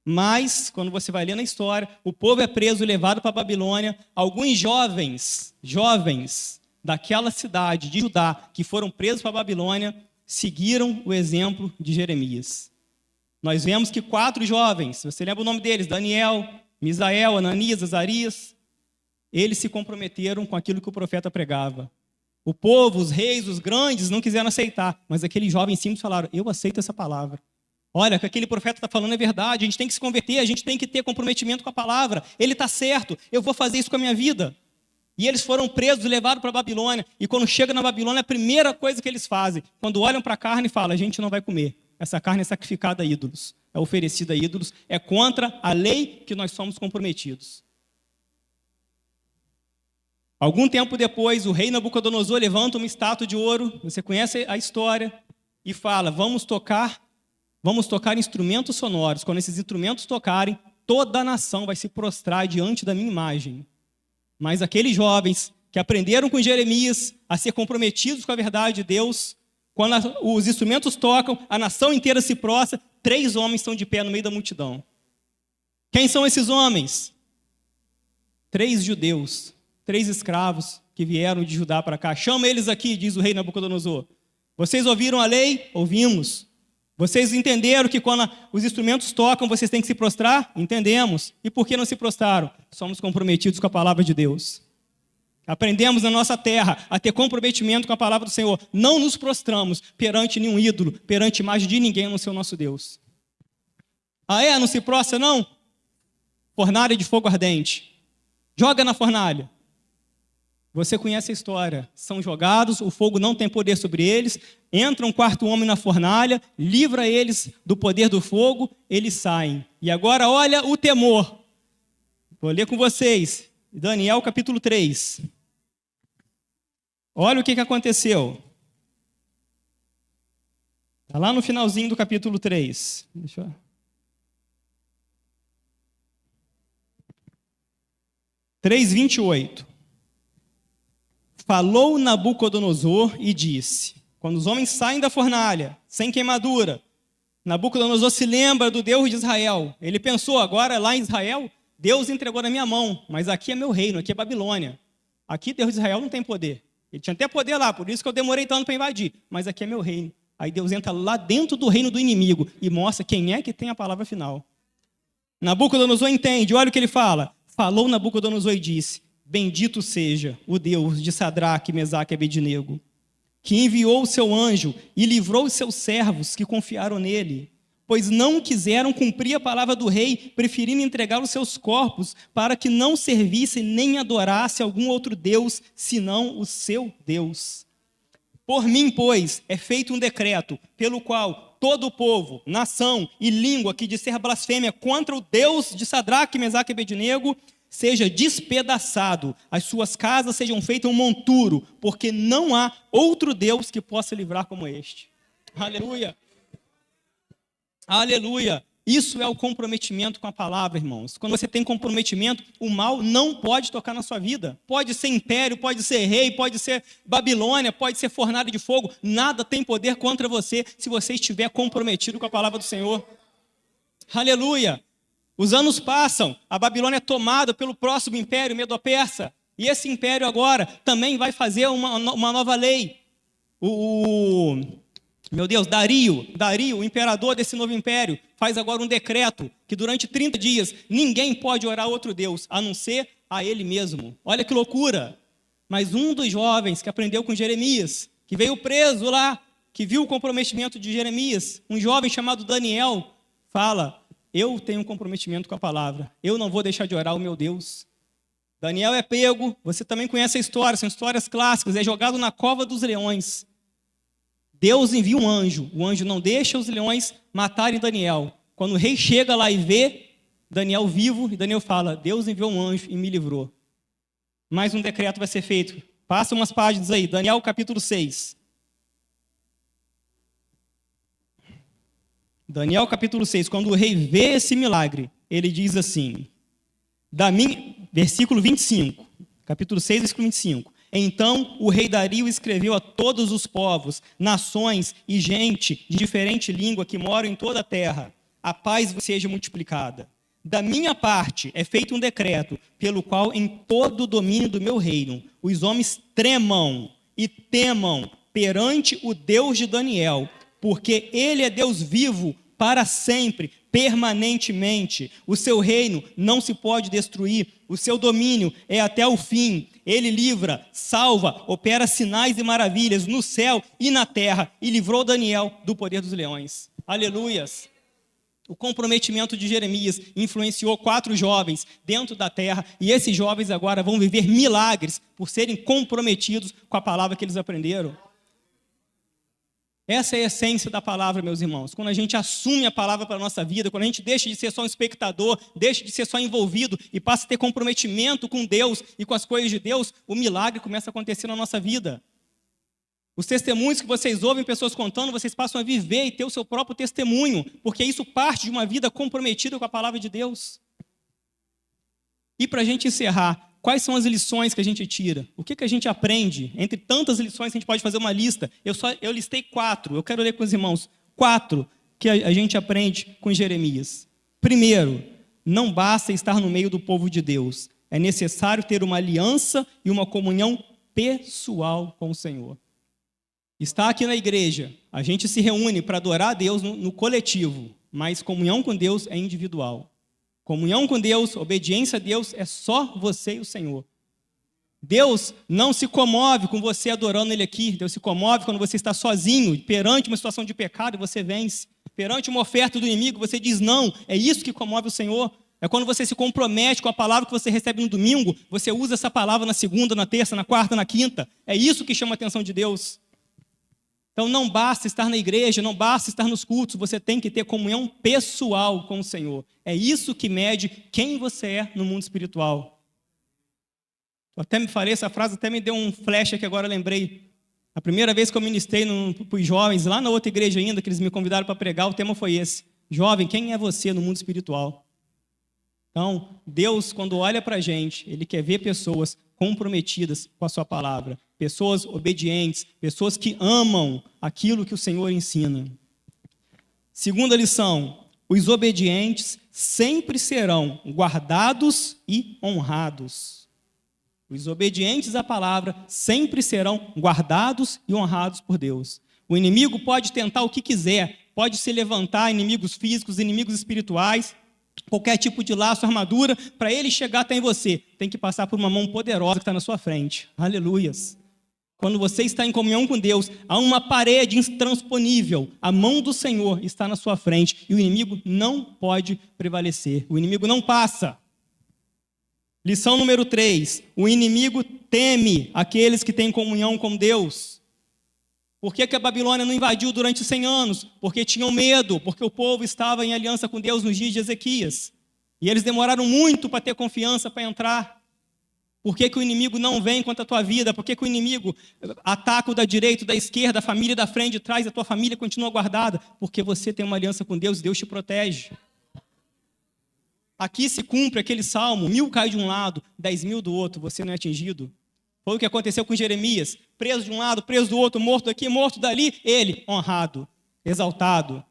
Speaker 1: Mas, quando você vai ler na história, o povo é preso e levado para a Babilônia. Alguns jovens daquela cidade de Judá, que foram presos para a Babilônia, seguiram o exemplo de Jeremias. Nós vemos que 4 jovens, você lembra o nome deles? Daniel, Misael, Ananias, Azarias. Eles se comprometeram com aquilo que o profeta pregava. O povo, os reis, os grandes não quiseram aceitar, mas aqueles jovens simples falaram: eu aceito essa palavra. Olha, o que aquele profeta está falando é verdade, a gente tem que se converter, a gente tem que ter comprometimento com a palavra. Ele está certo, eu vou fazer isso com a minha vida. E eles foram presos e levados para a Babilônia. E quando chega na Babilônia, a primeira coisa que eles fazem, quando olham para a carne, falam: a gente não vai comer. Essa carne é sacrificada a ídolos, é oferecida a ídolos, é contra a lei que nós somos comprometidos. Algum tempo depois, o rei Nabucodonosor levanta uma estátua de ouro, você conhece a história, e fala: vamos tocar instrumentos sonoros. Quando esses instrumentos tocarem, toda a nação vai se prostrar diante da minha imagem. Mas aqueles jovens que aprenderam com Jeremias a ser comprometidos com a verdade de Deus, quando os instrumentos tocam, a nação inteira se prostra, 3 homens estão de pé no meio da multidão. Quem são esses homens? 3 judeus, 3 escravos que vieram de Judá para cá. Chama eles aqui, diz o rei Nabucodonosor. Vocês ouviram a lei? Ouvimos. Vocês entenderam que quando os instrumentos tocam, vocês têm que se prostrar? Entendemos. E por que não se prostraram? Somos comprometidos com a palavra de Deus. Aprendemos na nossa terra a ter comprometimento com a palavra do Senhor. Não nos prostramos perante nenhum ídolo, perante imagem de ninguém, a não ser o nosso Deus. Ah é? Não se prostra não? Fornalha de fogo ardente. Joga na fornalha. Você conhece a história. São jogados, o fogo não tem poder sobre eles. Entra um 4º homem na fornalha, livra eles do poder do fogo, eles saem. E agora olha o temor. Vou ler com vocês. Daniel capítulo 3. Olha o que aconteceu. Está lá no finalzinho do capítulo 3. Deixa eu... 3:28. Falou Nabucodonosor e disse: quando os homens saem da fornalha, sem queimadura, Nabucodonosor se lembra do Deus de Israel. Ele pensou: agora lá em Israel, Deus entregou na minha mão, mas aqui é meu reino, aqui é Babilônia. Aqui Deus de Israel não tem poder. Ele tinha até poder lá, por isso que eu demorei tanto para invadir, mas aqui é meu reino. Aí Deus entra lá dentro do reino do inimigo e mostra quem é que tem a palavra final. Nabucodonosor entende, olha o que ele fala. Falou Nabucodonosor e disse: bendito seja o Deus de Sadraque, Mesaque e Abednego, que enviou o seu anjo e livrou os seus servos que confiaram nele, pois não quiseram cumprir a palavra do rei, preferindo entregar os seus corpos para que não servissem nem adorassem algum outro Deus, senão o seu Deus. Por mim, pois, é feito um decreto, pelo qual todo o povo, nação e língua que disser blasfêmia contra o Deus de Sadraque, Mesaque e Abednego, seja despedaçado, as suas casas sejam feitas um monturo, porque não há outro Deus que possa livrar como este. Aleluia! Aleluia! Isso é o comprometimento com a palavra, irmãos. Quando você tem comprometimento, o mal não pode tocar na sua vida. Pode ser império, pode ser rei, pode ser Babilônia, pode ser fornalha de fogo. Nada tem poder contra você se você estiver comprometido com a palavra do Senhor. Aleluia! Os anos passam, a Babilônia é tomada pelo próximo império, Medo-Persa. E esse império agora também vai fazer uma nova lei. Meu Deus, Dario, o imperador desse novo império, faz agora um decreto que durante 30 dias ninguém pode orar a outro Deus, a não ser a ele mesmo. Olha que loucura! Mas um dos jovens que aprendeu com Jeremias, que veio preso lá, que viu o comprometimento de Jeremias, um jovem chamado Daniel, fala: eu tenho um comprometimento com a palavra, eu não vou deixar de orar o meu Deus. Daniel é pego, você também conhece a história, são histórias clássicas, é jogado na cova dos leões. Deus envia um anjo, o anjo não deixa os leões matarem Daniel. Quando o rei chega lá e vê Daniel vivo, e Daniel fala: Deus enviou um anjo e me livrou. Mais um decreto vai ser feito. Passa umas páginas aí, Daniel capítulo 6. Daniel capítulo 6, quando o rei vê esse milagre, ele diz assim, versículo 25, capítulo 6, versículo 25. Então o rei Dario escreveu a todos os povos, nações e gente de diferente língua que moram em toda a terra: a paz seja multiplicada. Da minha parte é feito um decreto, pelo qual em todo o domínio do meu reino, os homens tremam e temam perante o Deus de Daniel, porque ele é Deus vivo para sempre, permanentemente. O seu reino não se pode destruir, o seu domínio é até o fim. Ele livra, salva, opera sinais e maravilhas no céu e na terra, e livrou Daniel do poder dos leões. Aleluias! O comprometimento de Jeremias influenciou 4 jovens dentro da terra, e esses jovens agora vão viver milagres por serem comprometidos com a palavra que eles aprenderam. Essa é a essência da palavra, meus irmãos. Quando a gente assume a palavra para a nossa vida, quando a gente deixa de ser só um espectador, deixa de ser só envolvido e passa a ter comprometimento com Deus e com as coisas de Deus, o milagre começa a acontecer na nossa vida. Os testemunhos que vocês ouvem pessoas contando, vocês passam a viver e ter o seu próprio testemunho, porque isso parte de uma vida comprometida com a palavra de Deus. E para a gente encerrar, quais são as lições que a gente tira? O que a gente aprende? Entre tantas lições que a gente pode fazer uma lista. Eu listei 4, eu quero ler com os irmãos. 4 que a gente aprende com Jeremias. Primeiro, não basta estar no meio do povo de Deus. É necessário ter uma aliança e uma comunhão pessoal com o Senhor. Está aqui na igreja, a gente se reúne para adorar a Deus no coletivo, mas comunhão com Deus é individual. Comunhão com Deus, obediência a Deus, é só você e o Senhor. Deus não se comove com você adorando Ele aqui. Deus se comove quando você está sozinho, perante uma situação de pecado e você vence. Perante uma oferta do inimigo, você diz não. É isso que comove o Senhor. É quando você se compromete com a palavra que você recebe no domingo, você usa essa palavra na segunda, na terça, na quarta, na quinta. É isso que chama a atenção de Deus. Então não basta estar na igreja, não basta estar nos cultos, você tem que ter comunhão pessoal com o Senhor. É isso que mede quem você é no mundo espiritual. Eu até me falei essa frase, até me deu um flash que agora eu lembrei. A primeira vez que eu ministrei para os jovens, lá na outra igreja ainda, que eles me convidaram para pregar, o tema foi esse: jovem, quem é você no mundo espiritual? Então, Deus, quando olha para a gente, Ele quer ver pessoas comprometidas com a sua palavra, pessoas obedientes, pessoas que amam aquilo que o Senhor ensina. Segunda lição: os obedientes sempre serão guardados e honrados. Os obedientes à palavra sempre serão guardados e honrados por Deus. O inimigo pode tentar o que quiser, pode se levantar inimigos físicos, inimigos espirituais, qualquer tipo de laço, armadura, para ele chegar até em você, tem que passar por uma mão poderosa que está na sua frente. Aleluias! Quando você está em comunhão com Deus, há uma parede intransponível, a mão do Senhor está na sua frente, e o inimigo não pode prevalecer, o inimigo não passa. Lição número 3, o inimigo teme aqueles que têm comunhão com Deus. Por que a Babilônia não invadiu durante 100 anos? Porque tinham medo, porque o povo estava em aliança com Deus nos dias de Ezequias. E eles demoraram muito para ter confiança para entrar. Por que o inimigo não vem contra a tua vida? Por que o inimigo ataca o da direita, o da esquerda, a família da frente, de trás, a tua família continua guardada? Porque você tem uma aliança com Deus e Deus te protege. Aqui se cumpre aquele salmo: 1000 cai de um lado, 10.000 do outro, você não é atingido. Foi o que aconteceu com Jeremias, preso de um lado, preso do outro, morto daqui, morto dali, ele honrado, exaltado,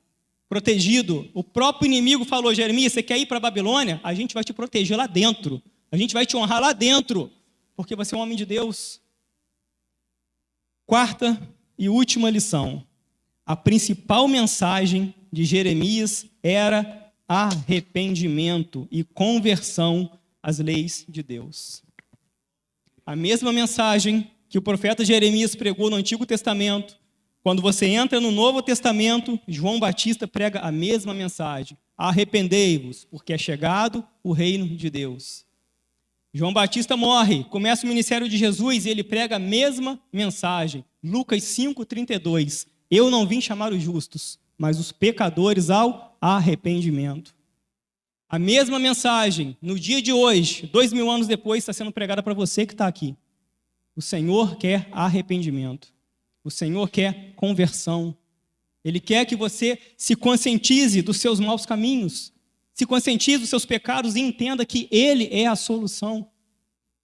Speaker 1: protegido. O próprio inimigo falou: Jeremias, você quer ir para a Babilônia? A gente vai te proteger lá dentro, a gente vai te honrar lá dentro, porque você é um homem de Deus. Quarta e última lição: A principal mensagem de Jeremias era arrependimento e conversão às leis de Deus. A mesma mensagem que o profeta Jeremias pregou no Antigo Testamento, quando você entra no Novo Testamento, João Batista prega a mesma mensagem. Arrependei-vos, porque é chegado o reino de Deus. João Batista morre, começa o ministério de Jesus e ele prega a mesma mensagem. Lucas 5:32. Eu não vim chamar os justos, mas os pecadores ao arrependimento. A mesma mensagem, no dia de hoje, 2000 anos depois, está sendo pregada para você que está aqui. O Senhor quer arrependimento. O Senhor quer conversão. Ele quer que você se conscientize dos seus maus caminhos, se conscientize dos seus pecados e entenda que Ele é a solução.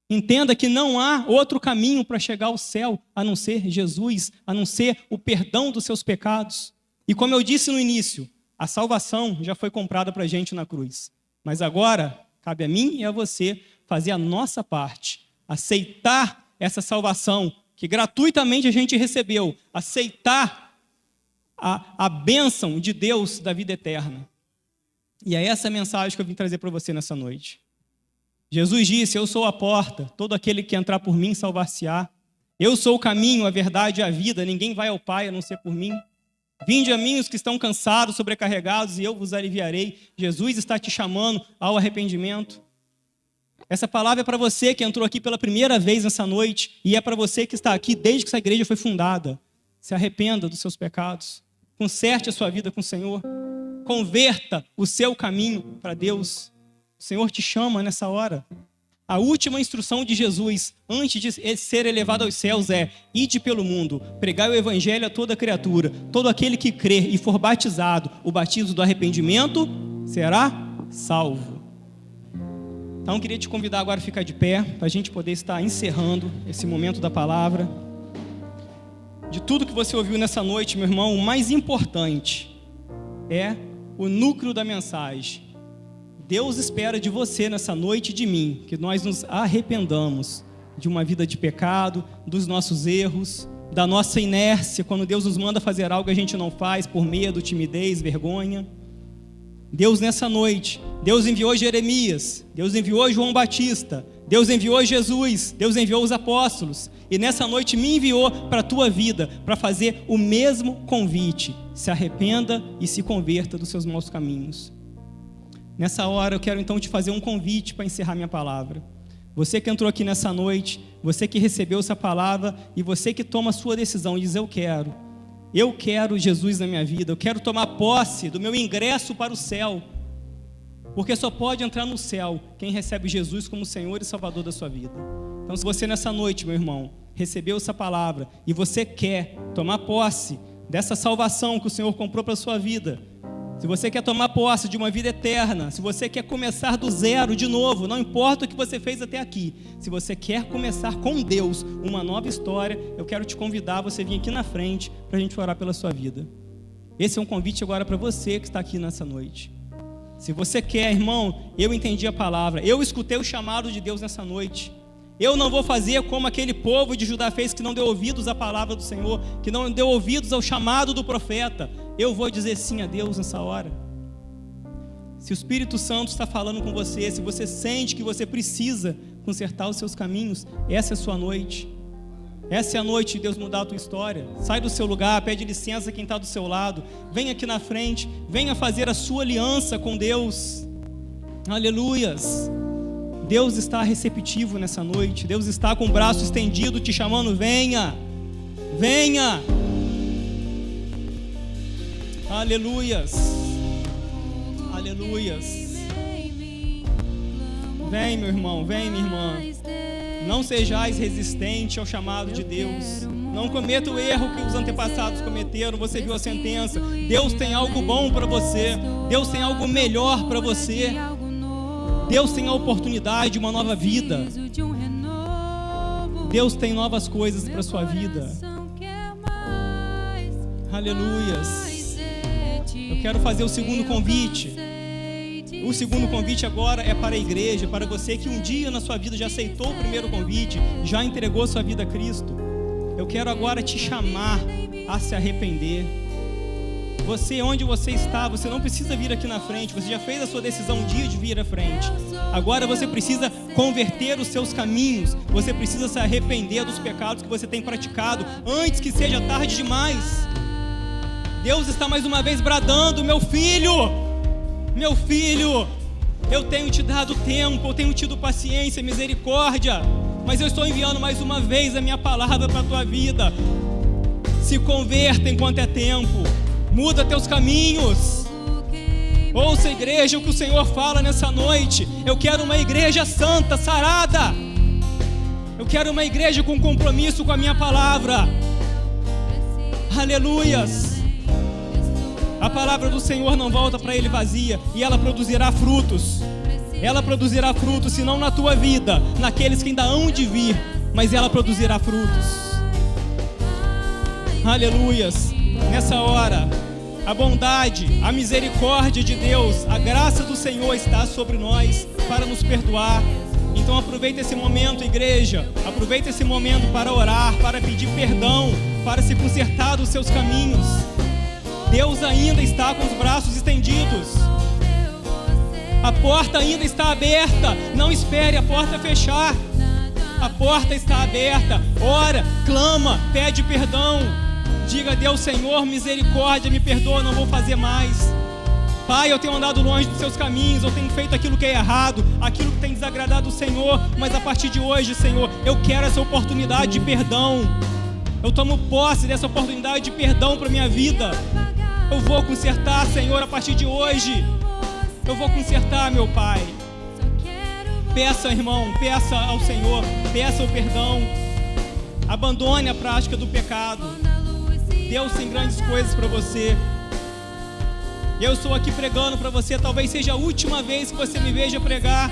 Speaker 1: Entenda que não há outro caminho para chegar ao céu, a não ser Jesus, a não ser o perdão dos seus pecados. E como eu disse no início, a salvação já foi comprada para a gente na cruz. Mas agora, cabe a mim e a você fazer a nossa parte, aceitar essa salvação que gratuitamente a gente recebeu, aceitar a bênção de Deus da vida eterna. E é essa mensagem que eu vim trazer para você nessa noite. Jesus disse, eu sou a porta, todo aquele que entrar por mim salvar-se-á. Eu sou o caminho, a verdade e a vida, ninguém vai ao Pai a não ser por mim. Vinde a mim os que estão cansados, sobrecarregados, e eu vos aliviarei. Jesus está te chamando ao arrependimento. Essa palavra é para você que entrou aqui pela primeira vez nessa noite, e é para você que está aqui desde que essa igreja foi fundada. Se arrependa dos seus pecados. Conserte a sua vida com o Senhor. Converta o seu caminho para Deus. O Senhor te chama nessa hora. A última instrução de Jesus, antes de ser elevado aos céus, é: ide pelo mundo, pregai o evangelho a toda criatura. Todo aquele que crer e for batizado, o batismo do arrependimento, será salvo. Então, eu queria te convidar agora a ficar de pé, para a gente poder estar encerrando esse momento da palavra. De tudo que você ouviu nessa noite, meu irmão, o mais importante é o núcleo da mensagem. Deus espera de você nessa noite e de mim, que nós nos arrependamos de uma vida de pecado, dos nossos erros, da nossa inércia, quando Deus nos manda fazer algo que a gente não faz por medo, timidez, vergonha. Deus nessa noite, Deus enviou Jeremias, Deus enviou João Batista, Deus enviou Jesus, Deus enviou os apóstolos, e nessa noite me enviou para a tua vida, para fazer o mesmo convite: se arrependa e se converta dos seus maus caminhos. Nessa hora eu quero então te fazer um convite para encerrar minha palavra. Você que entrou aqui nessa noite, você que recebeu essa palavra e você que toma a sua decisão e diz: eu quero Jesus na minha vida, eu quero tomar posse do meu ingresso para o céu, porque só pode entrar no céu quem recebe Jesus como Senhor e Salvador da sua vida. Então, se você nessa noite, meu irmão, recebeu essa palavra e você quer tomar posse dessa salvação que o Senhor comprou para a sua vida, se você quer tomar posse de uma vida eterna, se você quer começar do zero de novo, não importa o que você fez até aqui, se você quer começar com Deus uma nova história, eu quero te convidar a você vir aqui na frente para a gente orar pela sua vida. Esse é um convite agora para você que está aqui nessa noite. Se você quer, irmão, eu entendi a palavra, eu escutei o chamado de Deus nessa noite. Eu não vou fazer como aquele povo de Judá fez, que não deu ouvidos à palavra do Senhor, que não deu ouvidos ao chamado do profeta. Eu vou dizer sim a Deus nessa hora. Se o Espírito Santo está falando com você, se você sente que você precisa consertar os seus caminhos, essa é a sua noite. Essa é a noite de Deus mudar a tua história. Sai do seu lugar, pede licença a quem está do seu lado. Vem aqui na frente, venha fazer a sua aliança com Deus. Aleluias. Deus está receptivo nessa noite. Deus está com o braço estendido te chamando: venha, venha. Aleluias, aleluias. Vem, meu irmão, vem, minha irmã. Não sejais resistente ao chamado de Deus. Não cometa o erro que os antepassados cometeram. Você viu a sentença. Deus tem algo bom para você. Deus tem algo melhor para você. Deus tem a oportunidade de uma nova vida. Deus tem novas coisas para a sua vida. Aleluias. Eu quero fazer o segundo convite. O segundo convite agora é para a igreja, para você que um dia na sua vida já aceitou o primeiro convite, já entregou sua vida a Cristo. Eu quero agora te chamar a se arrepender. Você, onde você está, você não precisa vir aqui na frente. Você já fez a sua decisão um dia de vir à frente. Agora você precisa converter os seus caminhos. Você precisa se arrepender dos pecados que você tem praticado antes que seja tarde demais. Deus está mais uma vez bradando: meu filho, eu tenho te dado tempo, eu tenho tido paciência, misericórdia, mas eu estou enviando mais uma vez a minha palavra para a tua vida. Se converta enquanto é tempo. Muda teus caminhos. Ouça, igreja, o que o Senhor fala nessa noite. Eu quero uma igreja santa, sarada. Eu quero uma igreja com compromisso com a minha palavra. Aleluias. A palavra do Senhor não volta para Ele vazia, e ela produzirá frutos. Ela produzirá frutos, se não na tua vida, naqueles que ainda hão de vir, mas ela produzirá frutos. Aleluias. Nessa hora, a bondade, a misericórdia de Deus, a graça do Senhor está sobre nós para nos perdoar. Então aproveita esse momento, igreja. Aproveita esse momento para orar, para pedir perdão, para se consertar dos seus caminhos. Deus ainda está com os braços estendidos. A porta ainda está aberta. Não espere a porta fechar. A porta está aberta. Ora, clama, pede perdão. Diga a Deus: Senhor, misericórdia, me perdoa, não vou fazer mais. Pai, eu tenho andado longe dos seus caminhos, eu tenho feito aquilo que é errado, aquilo que tem desagradado o Senhor, mas a partir de hoje, Senhor, eu quero essa oportunidade de perdão. Eu tomo posse dessa oportunidade de perdão para minha vida. Eu vou consertar, Senhor, a partir de hoje. Eu vou consertar, meu Pai. Peça, irmão, peça ao Senhor, peça o perdão. Abandone a prática do pecado. Deus tem grandes coisas para você. Eu estou aqui pregando para você. Talvez seja a última vez que você me veja pregar.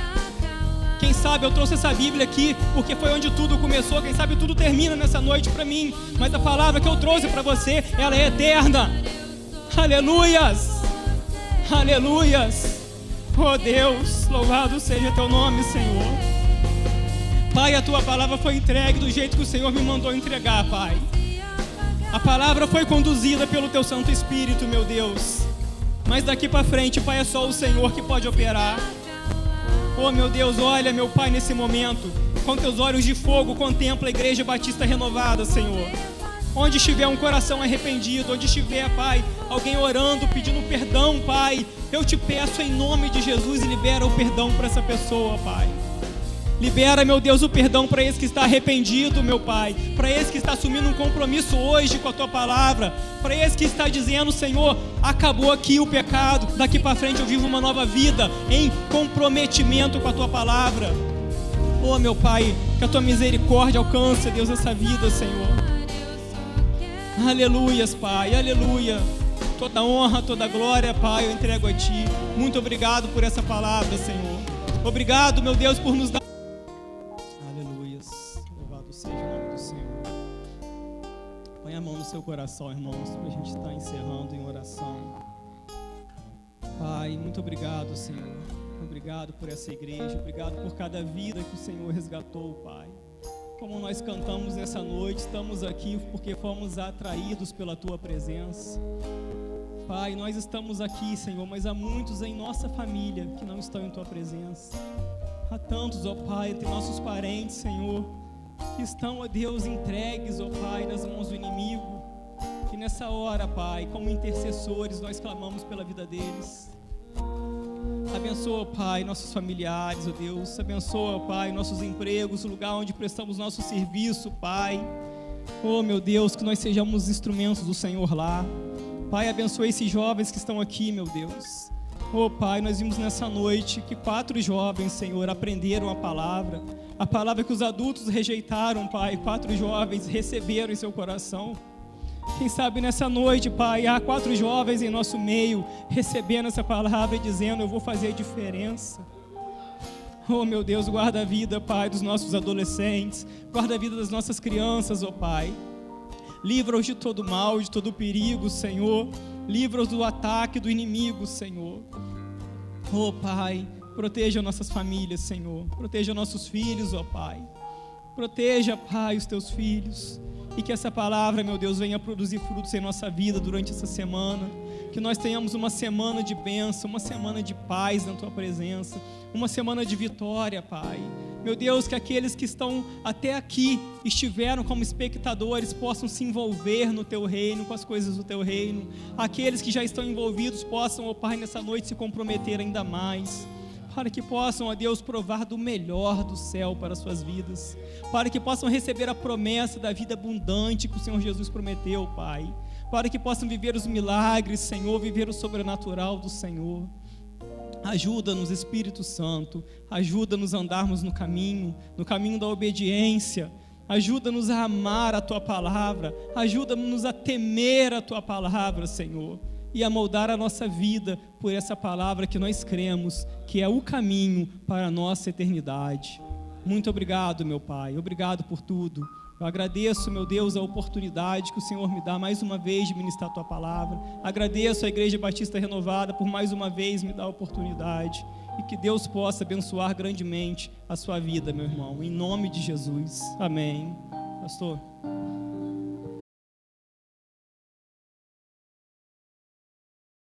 Speaker 1: Quem sabe eu trouxe essa Bíblia aqui porque foi onde tudo começou. Quem sabe tudo termina nessa noite para mim. Mas a palavra que eu trouxe para você, ela é eterna. Aleluias. Aleluias. Oh Deus, louvado seja teu nome, Senhor. Pai, a tua palavra foi entregue do jeito que o Senhor me mandou entregar, Pai. A palavra foi conduzida pelo teu Santo Espírito, meu Deus. Mas daqui para frente, Pai, é só o Senhor que pode operar. Oh, meu Deus, olha, meu Pai, nesse momento, com teus olhos de fogo, contempla a Igreja Batista Renovada, Senhor. Onde estiver um coração arrependido, onde estiver, Pai, alguém orando, pedindo perdão, Pai, eu te peço em nome de Jesus, libera o perdão para essa pessoa, Pai. Libera, meu Deus, o perdão para esse que está arrependido, meu Pai. Para esse que está assumindo um compromisso hoje com a Tua palavra. Para esse que está dizendo: Senhor, acabou aqui o pecado. Daqui para frente eu vivo uma nova vida em comprometimento com a Tua palavra. Oh, meu Pai, que a Tua misericórdia alcance, Deus, essa vida, Senhor. Aleluias, Pai, aleluia. Toda honra, toda glória, Pai, eu entrego a Ti. Muito obrigado por essa palavra, Senhor. Obrigado, meu Deus, por nos dar. Põe a mão no seu coração, irmãos, para a gente estar encerrando em oração. Pai, muito obrigado, Senhor. Obrigado por essa igreja, obrigado por cada vida que o Senhor resgatou, Pai. Como nós cantamos nessa noite, estamos aqui porque fomos atraídos pela Tua presença. Pai, nós estamos aqui, Senhor, mas há muitos em nossa família que não estão em Tua presença. Há tantos, ó Pai, entre nossos parentes, Senhor, que estão, ó Deus, entregues, ó Pai, nas mãos do inimigo. E nessa hora, Pai, como intercessores, nós clamamos pela vida deles. Abençoa, Pai, nossos familiares, ó Deus. Abençoa, Pai, nossos empregos, o lugar onde prestamos nosso serviço, Pai. Oh, meu Deus, que nós sejamos instrumentos do Senhor lá. Pai, abençoa esses jovens que estão aqui, meu Deus. Oh, Pai, nós vimos nessa noite que 4 jovens, Senhor, aprenderam a palavra que os adultos rejeitaram, Pai. 4 jovens receberam em seu coração. Quem sabe nessa noite, Pai, há 4 jovens em nosso meio recebendo essa palavra e dizendo: eu vou fazer a diferença. Oh, meu Deus, guarda a vida, Pai, dos nossos adolescentes, guarda a vida das nossas crianças, oh Pai. Livra-os de todo mal, de todo perigo, Senhor. Livra-os do ataque do inimigo, Senhor. Oh, Pai, proteja nossas famílias, Senhor. Proteja nossos filhos, ó Pai. Proteja, Pai, os Teus filhos. E que essa palavra, meu Deus, venha produzir frutos em nossa vida durante essa semana. que nós tenhamos uma semana de bênção, uma semana de paz na Tua presença, uma semana de vitória, Pai. Meu Deus, que aqueles que estão até aqui, estiveram como espectadores, possam se envolver no Teu reino, com as coisas do Teu reino. Aqueles que já estão envolvidos possam, ó Pai, nessa noite se comprometer ainda mais, para que possam, ó Deus, provar do melhor do céu para as suas vidas, para que possam receber a promessa da vida abundante que o Senhor Jesus prometeu, Pai, para que possam viver os milagres, Senhor, viver o sobrenatural do Senhor. Ajuda-nos, Espírito Santo, ajuda-nos a andarmos no caminho da obediência, ajuda-nos a amar a Tua palavra, ajuda-nos a temer a Tua palavra, Senhor, e a moldar a nossa vida por essa palavra que nós cremos, que é o caminho para a nossa eternidade. Muito obrigado, meu Pai, obrigado por tudo. Eu agradeço, meu Deus, a oportunidade que o Senhor me dá mais uma vez de ministrar a Tua palavra. Agradeço a Igreja Batista Renovada por mais uma vez me dar a oportunidade. E que Deus possa abençoar grandemente a sua vida, meu irmão. Em nome de Jesus. Amém. Pastor.